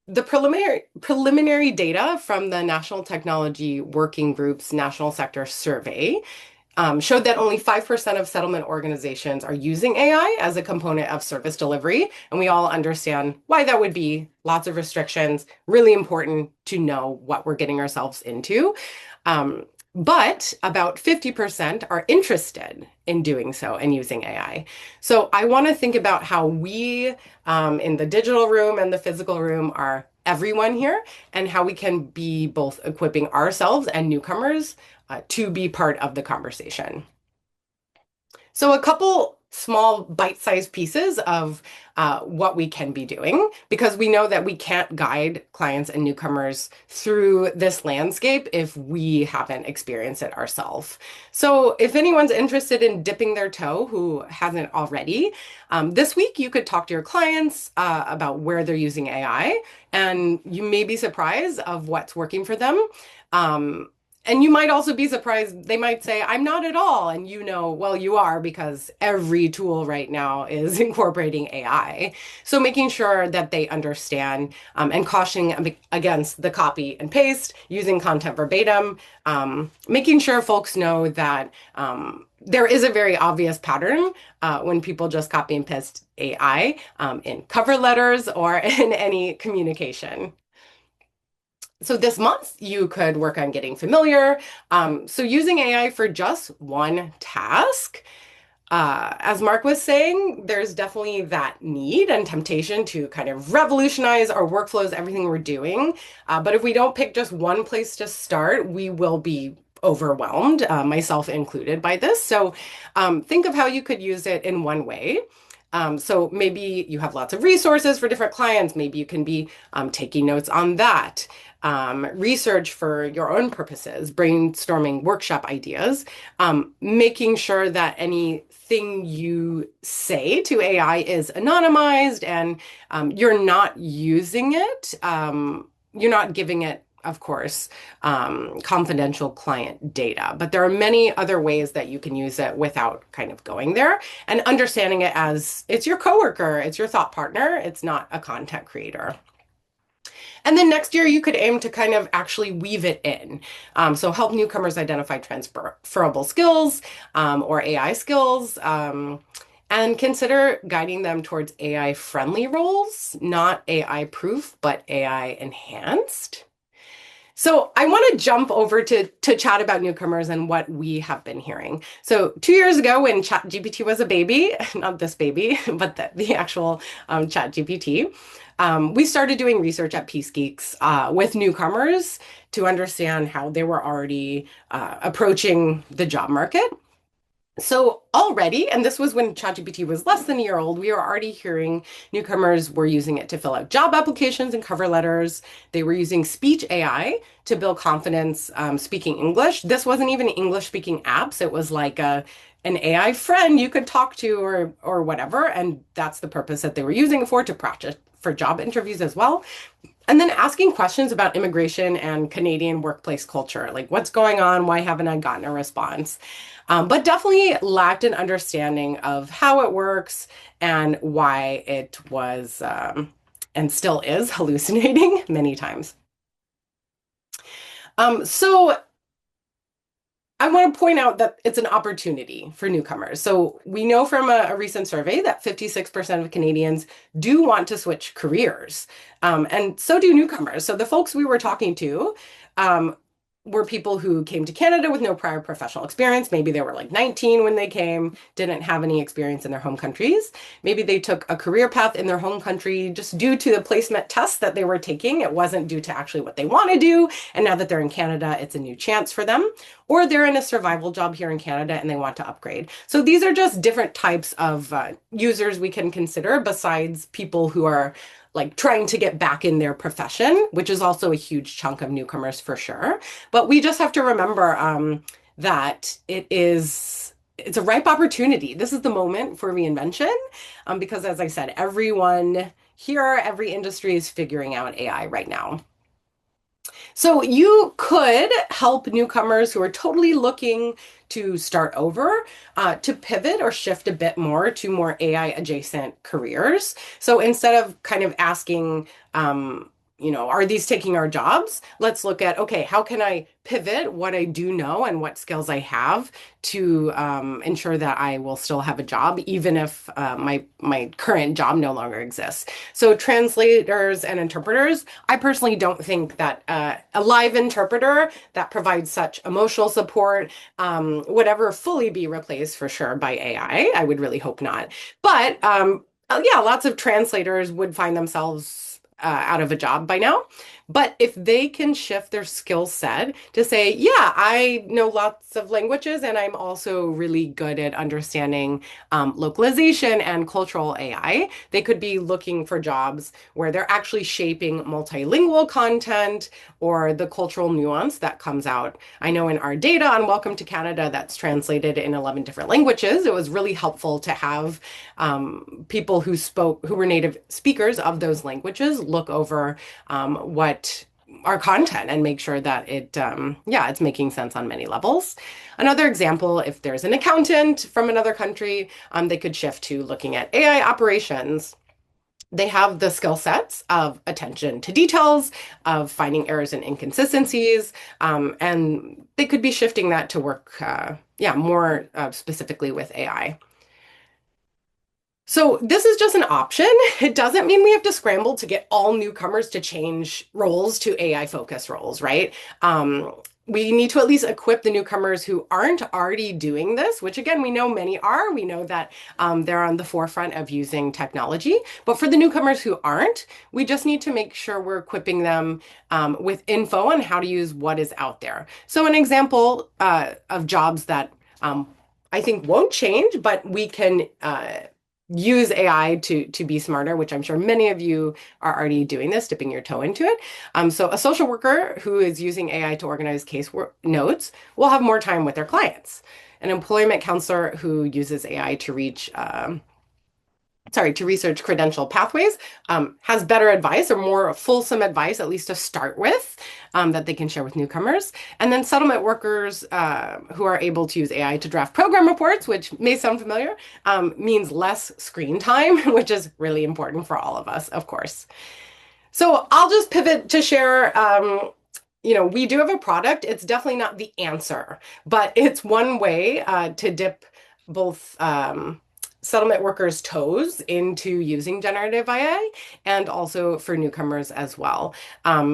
the preliminary data from the National Technology Working Group's National Sector Survey showed that only 5% of settlement organizations are using AI as a component of service delivery. And we all understand why that would be. Lots of restrictions, really important to know what we're getting ourselves into. But about 50% are interested in doing so and using AI. So I want to think about how we in the digital room and the physical room are everyone here, and how we can be both equipping ourselves and newcomers to be part of the conversation. So a couple small bite-sized pieces of what we can be doing, because we know that we can't guide clients and newcomers through this landscape if we haven't experienced it ourselves. So if anyone's interested in dipping their toe who hasn't already, this week you could talk to your clients about where they're using AI, and you may be surprised of what's working for them. And you might also be surprised. They might say, I'm not at all. And you know, well, you are, because every tool right now is incorporating AI. So making sure that they understand and cautioning against the copy and paste, using content verbatim, making sure folks know that there is a very obvious pattern when people just copy and paste AI in cover letters or in any communication. So this month you could work on getting familiar. So using AI for just one task. As Mark was saying, there's definitely that need and temptation to kind of revolutionize our workflows, everything we're doing. But if we don't pick just one place to start, we will be overwhelmed, myself included, by this. So think of how you could use it in one way. So maybe you have lots of resources for different clients. Maybe you can be taking notes on that. Research for your own purposes, brainstorming workshop ideas, making sure that anything you say to AI is anonymized, and you're not using it. You're not giving it, of course, confidential client data, but there are many other ways that you can use it without kind of going there, and understanding it as it's your coworker, it's your thought partner, it's not a content creator. And then next year, you could aim to kind of actually weave it in. So help newcomers identify transferable skills or AI skills, and consider guiding them towards AI-friendly roles, not AI-proof, but AI-enhanced. So I want to jump over to chat about newcomers and what we have been hearing. So 2 years ago, when ChatGPT was a baby, not this baby, but the actual ChatGPT, we started doing research at Peace Geeks with newcomers to understand how they were already approaching the job market. So already, and this was when ChatGPT was less than a year old, we were already hearing newcomers were using it to fill out job applications and cover letters. They were using speech AI to build confidence speaking English. This wasn't even English speaking apps. It was like an AI friend you could talk to or whatever. And that's the purpose that they were using it for, to practice for job interviews as well. And then asking questions about immigration and Canadian workplace culture, like what's going on? Why haven't I gotten a response? But definitely lacked an understanding of how it works and why it was and still is hallucinating many times. So I want to point out that it's an opportunity for newcomers. So we know from a recent survey that 56% of Canadians do want to switch careers, and so do newcomers. So the folks we were talking to were people who came to Canada with no prior professional experience. Maybe they were like 19 when they came, didn't have any experience in their home countries. Maybe they took a career path in their home country just due to the placement tests that they were taking. It wasn't due to actually what they want to do. And now that they're in Canada, it's a new chance for them. Or they're in a survival job here in Canada and they want to upgrade. So these are just different types of users we can consider besides people who are like trying to get back in their profession, which is also a huge chunk of newcomers for sure. But we just have to remember that it's a ripe opportunity. This is the moment for reinvention, because as I said, everyone here, every industry is figuring out AI right now. So you could help newcomers who are totally looking to start over, to pivot or shift a bit more to more AI adjacent careers. So instead of kind of asking, are these taking our jobs? Let's look at, okay, how can I pivot what I do know and what skills I have to ensure that I will still have a job, even if my current job no longer exists. So translators and interpreters, I personally don't think that a live interpreter that provides such emotional support would ever fully be replaced for sure by AI. I would really hope not. But yeah, lots of translators would find themselves out of a job by now. But if they can shift their skill set to say, yeah, I know lots of languages and I'm also really good at understanding localization and cultural AI, they could be looking for jobs where they're actually shaping multilingual content or the cultural nuance that comes out. I know in our data on Welcome to Canada that's translated in 11 different languages, it was really helpful to have people who were native speakers of those languages look over what our content and make sure that it's making sense on many levels. Another example, if there's an accountant from another country, they could shift to looking at AI operations. They have the skill sets of attention to details, of finding errors and inconsistencies, and they could be shifting that to work, more specifically with AI. So this is just an option. It doesn't mean we have to scramble to get all newcomers to change roles to AI focused roles, right? We need to at least equip the newcomers who aren't already doing this, which again, we know many are. We know that they're on the forefront of using technology. But for the newcomers who aren't, we just need to make sure we're equipping them with info on how to use what is out there. So an example of jobs that I think won't change, but we can use AI to be smarter, which I'm sure many of you are already doing this, dipping your toe into it. So a social worker who is using AI to organize case notes will have more time with their clients. An employment counselor who uses AI to research credential pathways, has better advice or more fulsome advice, at least to start with, that they can share with newcomers. And then settlement workers who are able to use AI to draft program reports, which may sound familiar, means less screen time, which is really important for all of us, of course. So I'll just pivot to share, we do have a product. It's definitely not the answer, but it's one way to dip both settlement workers' toes into using generative AI and also for newcomers as well.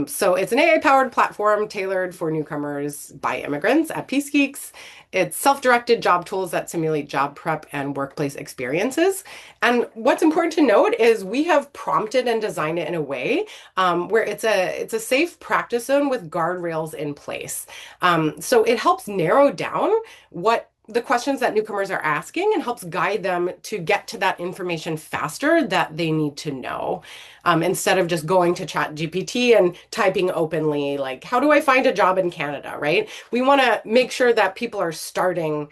So it's an AI-powered platform tailored for newcomers by immigrants at Peace Geeks. It's self-directed job tools that simulate job prep and workplace experiences. And what's important to note is we have prompted and designed it in a way where it's a safe practice zone with guardrails in place. So it helps narrow down what the questions that newcomers are asking and helps guide them to get to that information faster that they need to know. Instead of just going to ChatGPT and typing openly, like, how do I find a job in Canada, right? We want to make sure that people are starting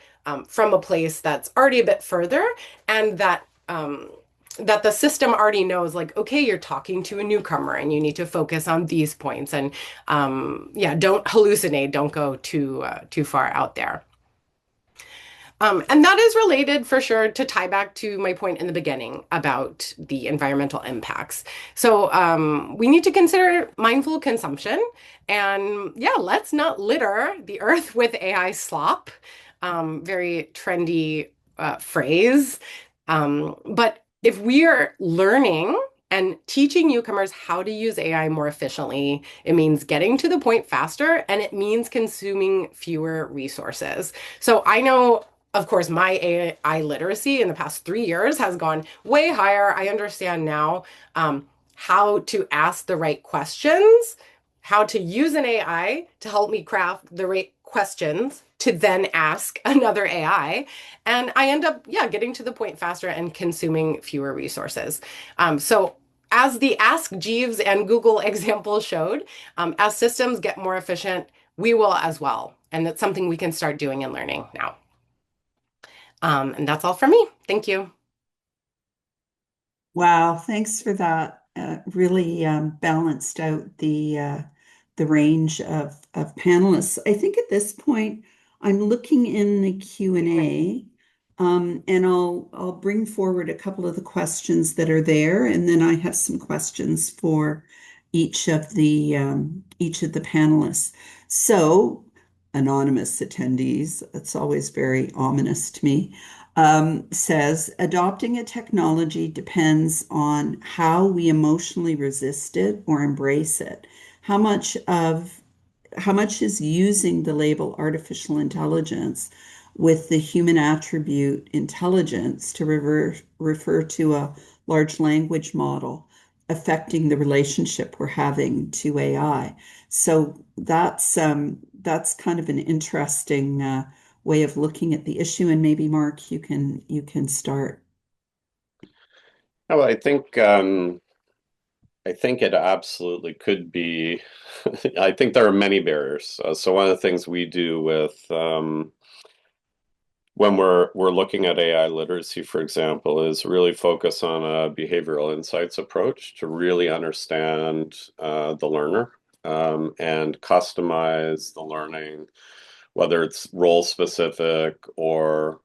from a place that's already a bit further and that the system already knows, like, okay, you're talking to a newcomer and you need to focus on these points. And yeah, don't hallucinate, don't go too far out there. And that is related for sure to tie back to my point in the beginning about the environmental impacts. So we need to consider mindful consumption. And yeah, let's not litter the earth with AI slop. Very trendy phrase. But if we are learning and teaching newcomers how to use AI more efficiently, it means getting to the point faster and it means consuming fewer resources. So I know, of course, my AI literacy in the past 3 years has gone way higher. I understand now how to ask the right questions, how to use an AI to help me craft the right questions to then ask another AI. And I end up, yeah, getting to the point faster and consuming fewer resources. So as the Ask Jeeves and Google example showed, as systems get more efficient, we will as well. And that's something we can start doing and learning now. And that's all for me. Thank you. Wow, thanks for that. Really balanced out the range of panelists. I think at this point I'm looking in the Q&A, and I'll bring forward a couple of the questions that are there, and then I have some questions for each of the panelists. So, anonymous attendees, it's always very ominous to me, says adopting a technology depends on how we emotionally resist it or embrace it. How much of how much is using the label artificial intelligence with the human attribute intelligence to refer to a large language model affecting the relationship we're having to AI? So that's kind of an interesting way of looking at the issue. And maybe Mark, you can start. Oh, I think it absolutely could be. I think there are many barriers. So one of the things we do with when we're looking at AI literacy, for example, is really focus on a behavioral insights approach to really understand the learner and customize the learning, whether it's role specific or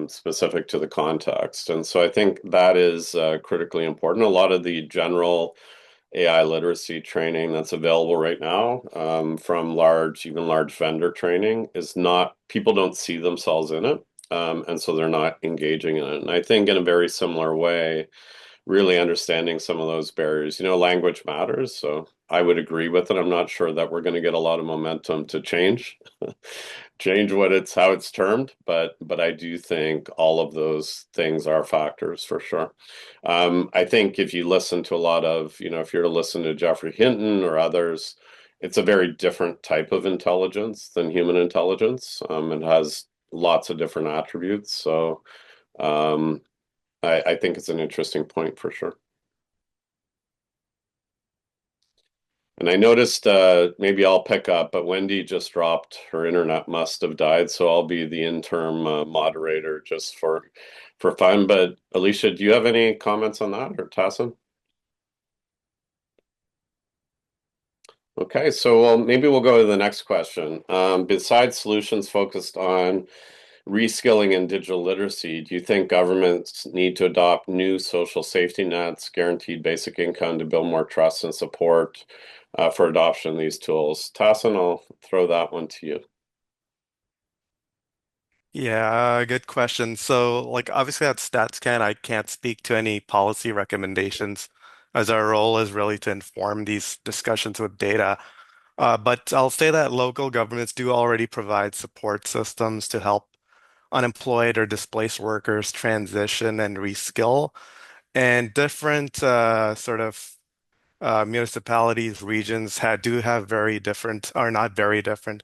specific to the context. And so I think that is critically important. A lot of the general AI literacy training that's available right now from even large vendor training is not, people don't see themselves in it. And so they're not engaging in it. And I think in a very similar way, really understanding some of those barriers, language matters. So I would agree with it. I'm not sure that we're going to get a lot of momentum to change how it's termed, but I do think all of those things are factors for sure. I think if you listen to a lot of, if you're to listen to Jeffrey Hinton or others, it's a very different type of intelligence than human intelligence. It has lots of different attributes. So I think it's an interesting point for sure. And I noticed maybe I'll pick up, but Wendy just dropped, her internet must have died, so I'll be the interim moderator just for fun. But Alicia, do you have any comments on that, or Tassin? Okay, so maybe we'll go to the next question. Besides solutions focused on reskilling and digital literacy, do you think governments need to adopt new social safety nets, guaranteed basic income to build more trust and support for adoption of these tools? Tassin, I'll throw that one to you. Yeah, good question. So, like, obviously at StatsCan, I can't speak to any policy recommendations, as our role is really to inform these discussions with data. But I'll say that local governments do already provide support systems to help unemployed or displaced workers transition and reskill. And different sort of municipalities, regions do have very different, are not very different,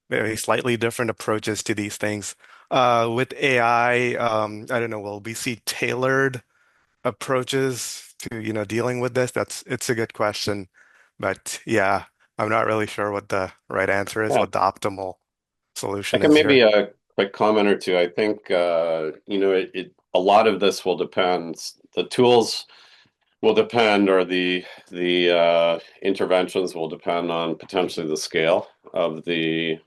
very slightly different approaches to these things. With AI, I don't know, will we see tailored approaches to, dealing with this? It's a good question. But yeah, I'm not really sure what the right answer is, Yeah, what the optimal I solution can is maybe here. a quick comment or two. I think a lot of this will depend. The tools will depend, or the interventions will depend on potentially the scale of the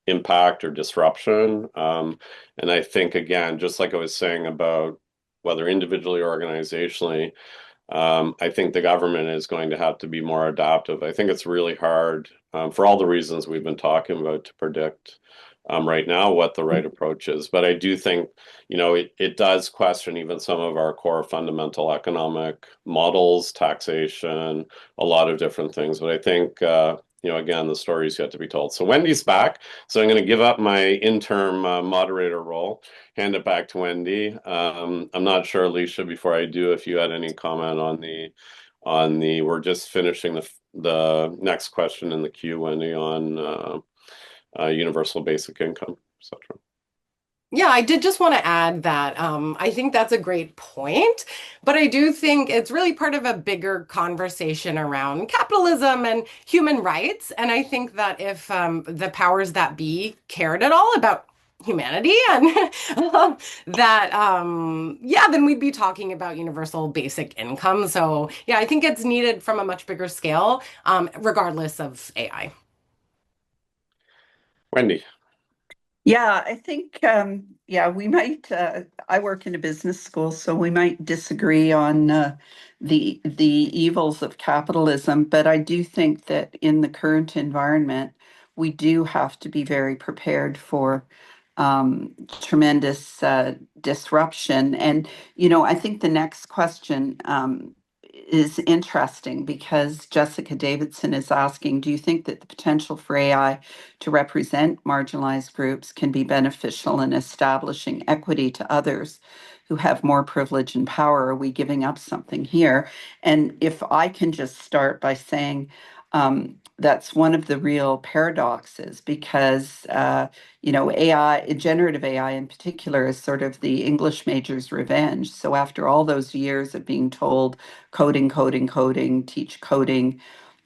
impact or disruption. And I think again, just like I was saying about whether individually or organizationally, I think the government is going to have to be more adaptive. I think it's really hard, for all the reasons we've been talking about, to predict right now what the right approach is. But I do think, it does question even some of our core fundamental economic models, taxation, a lot of different things. But I think, again, the story's yet to be told. So Wendy's back. So I'm going to give up my interim moderator role, hand it back to Wendy. I'm not sure, Alicia, before I do, if you had any comment on the we're just finishing the next question in the queue, Wendy, on universal basic income, etc. Yeah, I did just want to add that I think that's a great point, but I do think it's really part of a bigger conversation around capitalism and human rights. And I think that if the powers that be cared at all about humanity and yeah, then we'd be talking about universal basic income. So yeah, I think it's needed from a much bigger scale, regardless of AI. Wendy. Yeah, I think, yeah, we might, I work in a business school, so we might disagree on the evils of capitalism, but I do think that in the current environment, we do have to be very prepared for tremendous disruption. And, I think the next question is interesting because Jessica Davidson is asking, do you think that the potential for AI to represent marginalized groups can be beneficial in establishing equity to others who have more privilege and power? Are we giving up something here? And if I can just start by saying, that's one of the real paradoxes because, AI, generative AI in particular, is sort of the English major's revenge. So after all those years of being told coding, coding, coding, teach coding,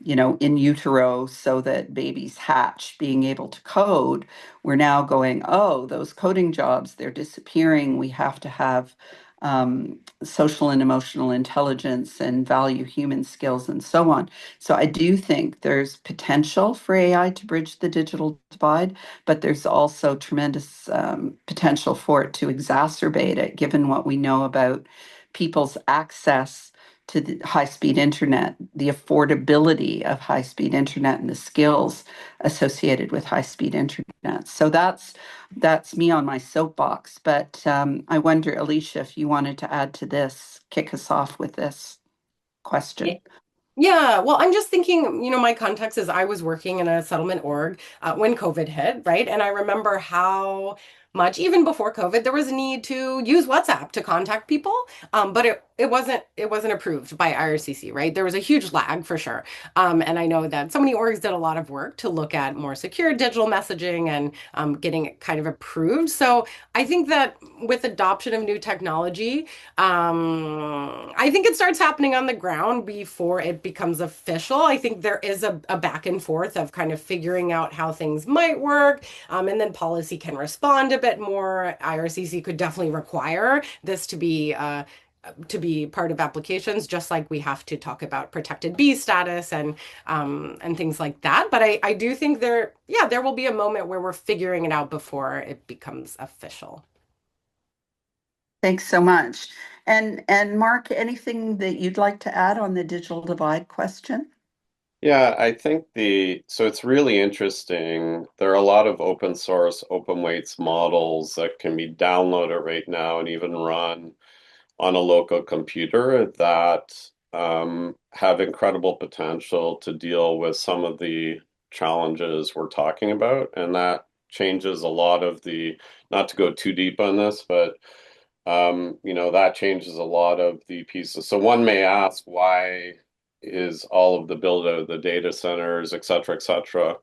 in utero so that babies hatch, being able to code, we're now going, oh, those coding jobs, they're disappearing. We have to have social and emotional intelligence and value human skills and so on. So I do think there's potential for AI to bridge the digital divide, but there's also tremendous potential for it to exacerbate it, given what we know about people's access to the high-speed internet, the affordability of high-speed internet, and the skills associated with high-speed internet. So that's me on my soapbox. But I wonder, Alicia, if you wanted to add to this, kick us off with this question. Yeah, well, I'm just thinking, my context is I was working in a settlement org when COVID hit, right? And I remember how much, even before COVID, there was a need to use WhatsApp to contact people, but it wasn't approved by IRCC, right? There was a huge lag for sure, and I know that so many orgs did a lot of work to look at more secure digital messaging and getting it kind of approved. So I think that with adoption of new technology, I think it starts happening on the ground before it becomes official. I think there is a back and forth of kind of figuring out how things might work, and then policy can respond a bit more. IRCC could definitely require this to be part of applications, just like we have to talk about protected bee status and things like that. But I do think there will be a moment where we're figuring it out before it becomes official. Thanks so much. And Mark, anything that you'd like to add on the digital divide question? Yeah, I think so it's really interesting. There are a lot of open source, open weights models that can be downloaded right now and even run on a local computer that have incredible potential to deal with some of the challenges we're talking about. And that changes a lot of not to go too deep on this, but that changes a lot of the pieces. So one may ask, why is all of the build out of the data centers, et cetera, et cetera?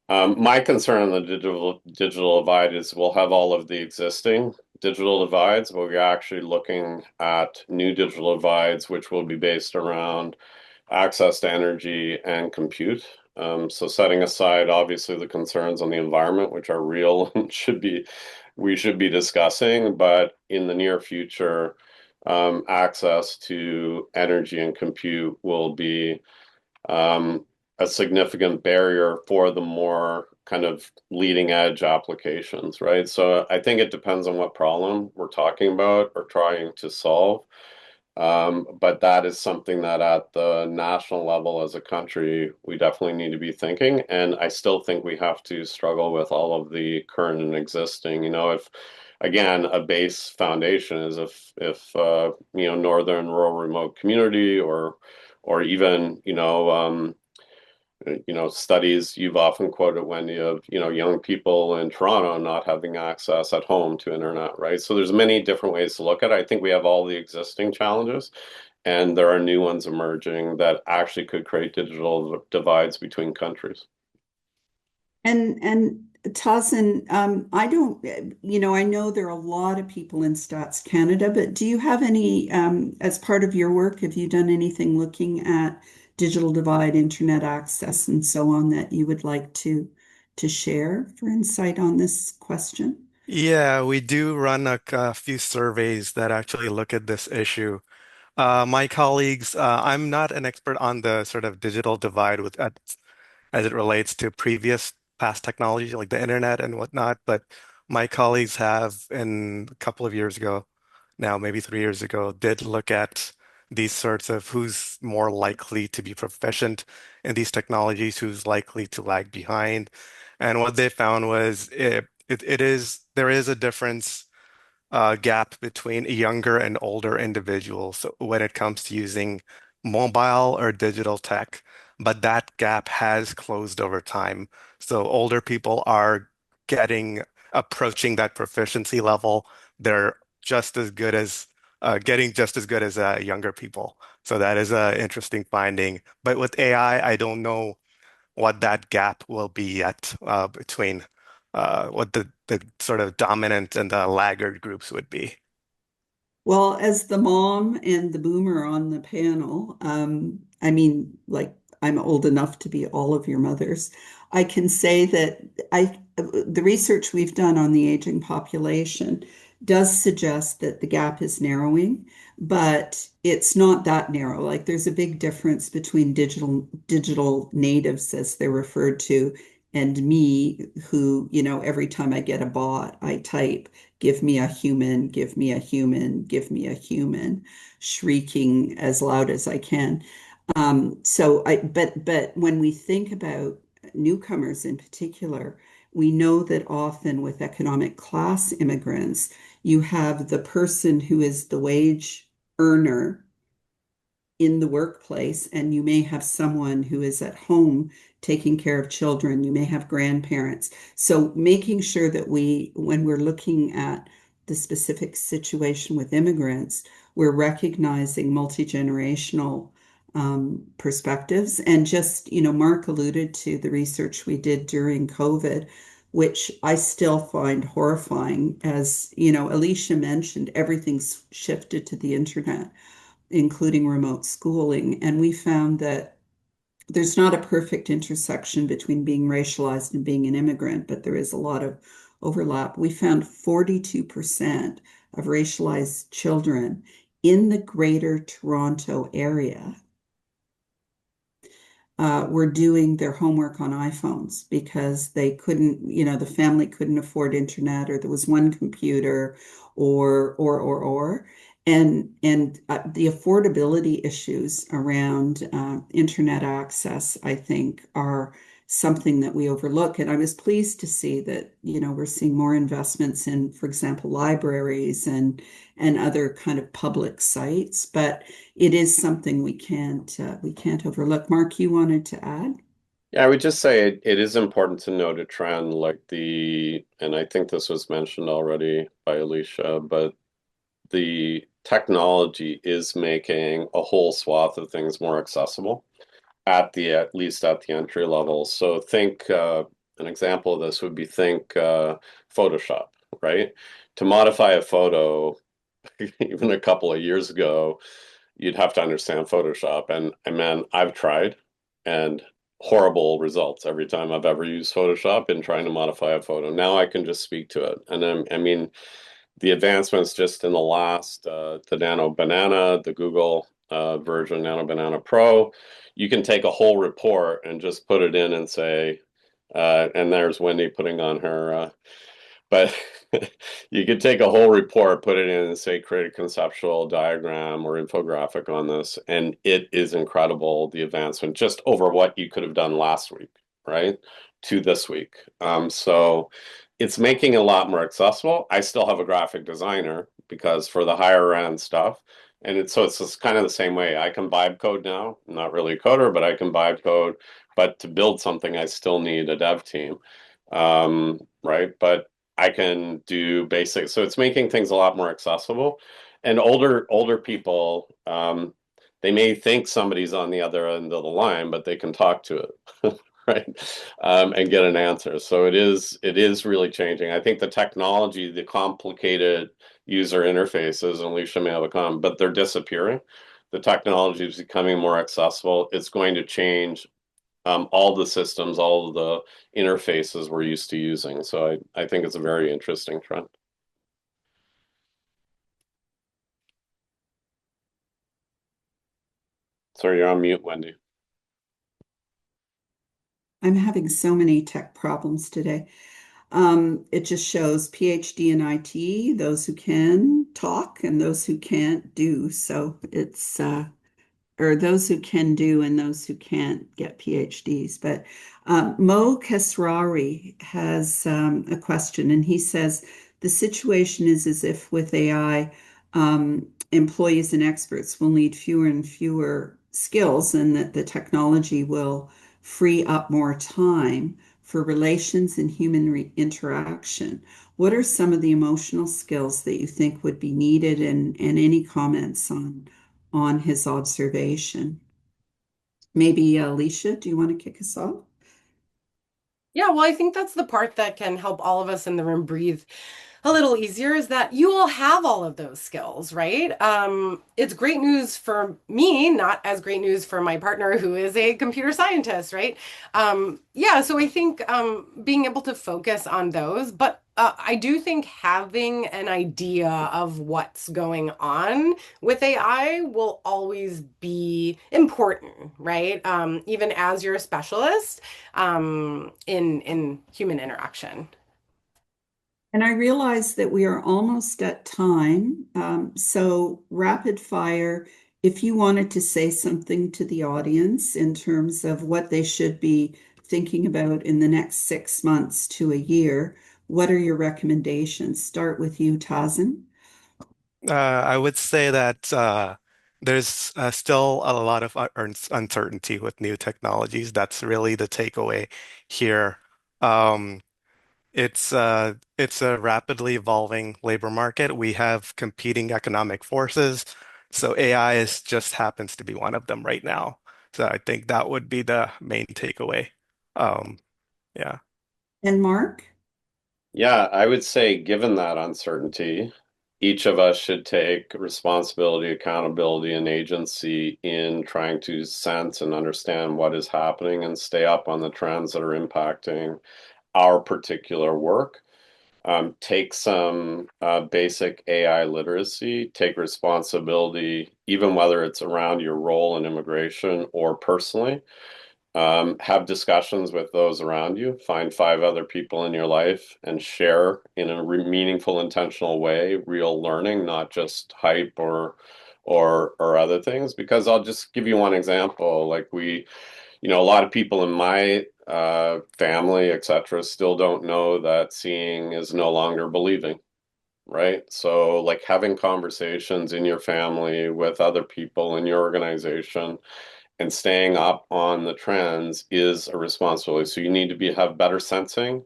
My concern on the digital divide is we'll have all of the existing digital divides, but we're actually looking at new digital divides, which will be based around access to energy and compute. So setting aside obviously the concerns on the environment, which are real and we should be discussing, but in the near future, access to energy and compute will be um, a significant barrier for the more kind of leading edge applications, right? So I think it depends on what problem we're talking about or trying to solve. But that is something that at the national level as a country, we definitely need to be thinking. And I still think we have to struggle with all of the current and existing. If again, a base foundation is if northern rural remote community or even studies you've often quoted, Wendy, of young people in Toronto not having access at home to internet, right? So there's many different ways to look at it. I think we have all the existing challenges, and there are new ones emerging that actually could create digital divides between countries. And Tasin, I don't, I know there are a lot of people in Stats Canada, but do you have any, as part of your work, have you done anything looking at digital divide, internet access, and so on that you would like to share for insight on this question? Yeah, we do run a few surveys that actually look at this issue. My colleagues, I'm not an expert on the sort of digital divide as it relates to previous past technology like the internet and whatnot, but my colleagues have, in a couple of years ago, now maybe 3 years ago, did look at these sorts of who's more likely to be proficient in these technologies, who's likely to lag behind. And what they found was there is a difference gap between younger and older individuals when it comes to using mobile or digital tech, but that gap has closed over time. So older people are getting approaching that proficiency level. They're just as good as getting just as good as younger people. So that is an interesting finding. But with AI, I don't know what that gap will be yet between what the sort of dominant and the laggard groups would be. Well, as the mom and the boomer on the panel, I mean, like I'm old enough to be all of your mothers. I can say that the research we've done on the aging population does suggest that the gap is narrowing, but it's not that narrow. Like there's a big difference between digital natives, as they're referred to, and me, who, every time I get a bot, I type give me a human, give me a human, give me a human, shrieking as loud as I can. But when we think about newcomers in particular, we know that often with economic class immigrants, you have the person who is the wage earner in the workplace, and you may have someone who is at home taking care of children. You may have grandparents. So making sure that when we're looking at the specific situation with immigrants, we're recognizing multi-generational perspectives. And just, Mark alluded to the research we did during COVID, which I still find horrifying. As, Alicia mentioned, everything's shifted to the internet, including remote schooling. And we found that there's not a perfect intersection between being racialized and being an immigrant, but there is a lot of overlap. We found 42% of racialized children in the Greater Toronto area were doing their homework on iPhones because they couldn't, the family couldn't afford internet, or there was one computer, or. And the affordability issues around internet access, I think, are something that we overlook. And I was pleased to see that, we're seeing more investments in, for example, libraries and other kind of public sites. But it is something we can't overlook. Mark, you wanted to add? Yeah, I would just say it is important to note a trend and I think this was mentioned already by Alicia, but the technology is making a whole swath of things more accessible at least at the entry level. So think an example of this would be Photoshop, right? To modify a photo, even a couple of years ago, you'd have to understand Photoshop. And man, I've tried and horrible results every time I've ever used Photoshop in trying to modify a photo. Now I can just speak to it. And I mean, the advancements just in the last, the Nano Banana, the Google version, Nano Banana Pro, you can take a whole report and just put it in and say, and there's Wendy putting on her but you could take a whole report, put it in, and say, create a conceptual diagram or infographic on this. And it is incredible, the advancement just over what you could have done last week, right? To this week. So it's making it a lot more accessible. I still have a graphic designer because for the higher end stuff, it's just kind of the same way. I can vibe code now. I'm not really a coder, but I can vibe code. But to build something, I still need a dev team. Right. But I can do basic. So it's making things a lot more accessible. And older people, they may think somebody's on the other end of the line, but they can talk to it, right? And get an answer. So it is really changing. I think the technology, the complicated user interfaces, and Alicia may have a comment, but they're disappearing. The technology is becoming more accessible. It's going to change all the systems, all of the interfaces we're used to using. So I think it's a very interesting trend. Sorry, you're on mute, Wendy. I'm having so many tech problems today. It just shows PhD in IT, those who can talk and those who can't do. So it's or those who can do and those who can't get PhDs. But Mo Kesrari has a question, and he says the situation is as if with AI, employees and experts will need fewer and fewer skills, and that the technology will free up more time for relations and human interaction. What are some of the emotional skills that you think would be needed, and any comments on his observation? Maybe Alicia, do you want to kick us off? Yeah, well, I think that's the part that can help all of us in the room breathe a little easier is that you all have all of those skills, right? It's great news for me, not as great news for my partner who is a computer scientist, right? Yeah, so I think being able to focus on those, but I do think having an idea of what's going on with AI will always be important, right? Even as you're a specialist in human interaction. And I realize that we are almost at time. So, rapid fire, if you wanted to say something to the audience in terms of what they should be thinking about in the next 6 months to a year, what are your recommendations? Start with you, Tazin. I would say that there's still a lot of uncertainty with new technologies. That's really the takeaway here. Um, it's a rapidly evolving labor market. We have competing economic forces, so AI is just happens to be one of them right now. So I think that would be the main takeaway. Um, yeah. And Mark? Yeah, I would say given that uncertainty, each of us should take responsibility, accountability, and agency in trying to sense and understand what is happening and stay up on the trends that are impacting our particular work. Take some basic AI literacy, take responsibility, even whether it's around your role in immigration or personally, Have discussions with those around you. Find 5 other people in your life and share in a meaningful, intentional way, real learning, not just hype or other things. Because I'll just give you one example. Like a lot of people in my family, etc., still don't know that seeing is no longer believing. Right. So, like having conversations in your family with other people in your organization and staying up on the trends is a responsibility. So you need to have better sensing.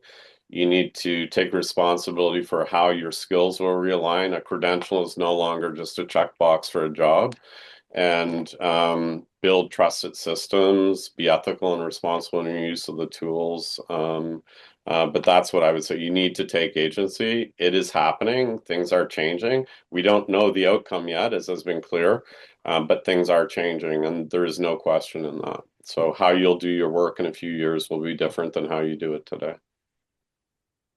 You need to take responsibility for how your skills will realign. A credential is no longer just a checkbox for a job. And build trusted systems, be ethical and responsible in your use of the tools. But that's what I would say. You need to take agency. It is happening. Things are changing. We don't know the outcome yet, as has been clear, but things are changing, and there is no question in that. So how you'll do your work in a few years will be different than how you do it today.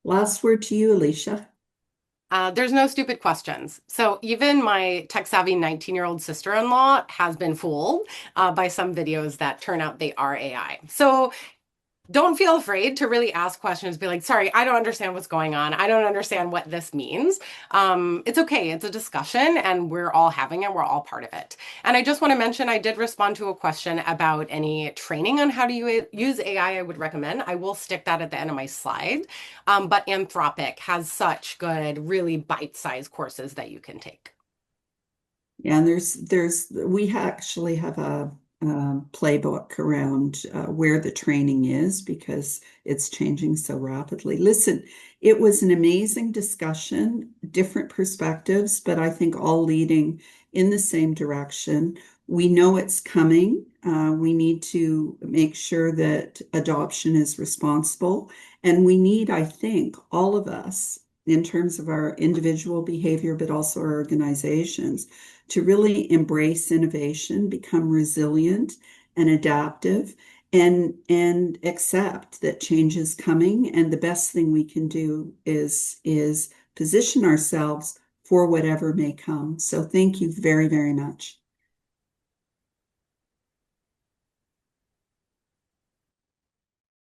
Last word to you, Alicia. There's no stupid questions. So even my tech-savvy 19-year-old sister-in-law has been fooled by some videos that turn out they are AI. So don't feel afraid to really ask questions. Be like, sorry, I don't understand what's going on. I don't understand what this means. It's okay. It's a discussion and we're all having it. We're all part of it. And I just want to mention, I did respond to a question about any training on how to use AI I would recommend. I will stick that at the end of my slide. But Anthropic has such good, really bite-sized courses that you can take. Yeah, and we actually have a playbook around where the training is because it's changing so rapidly. Listen, it was an amazing discussion, different perspectives, but I think all leading in the same direction. We know it's coming. We need to make sure that adoption is responsible. And we need, I think, all of us, in terms of our individual behavior, but also our organizations, to really embrace innovation, become resilient and adaptive, and accept that change is coming. And the best thing we can do is position ourselves for whatever may come. So thank you very, very much.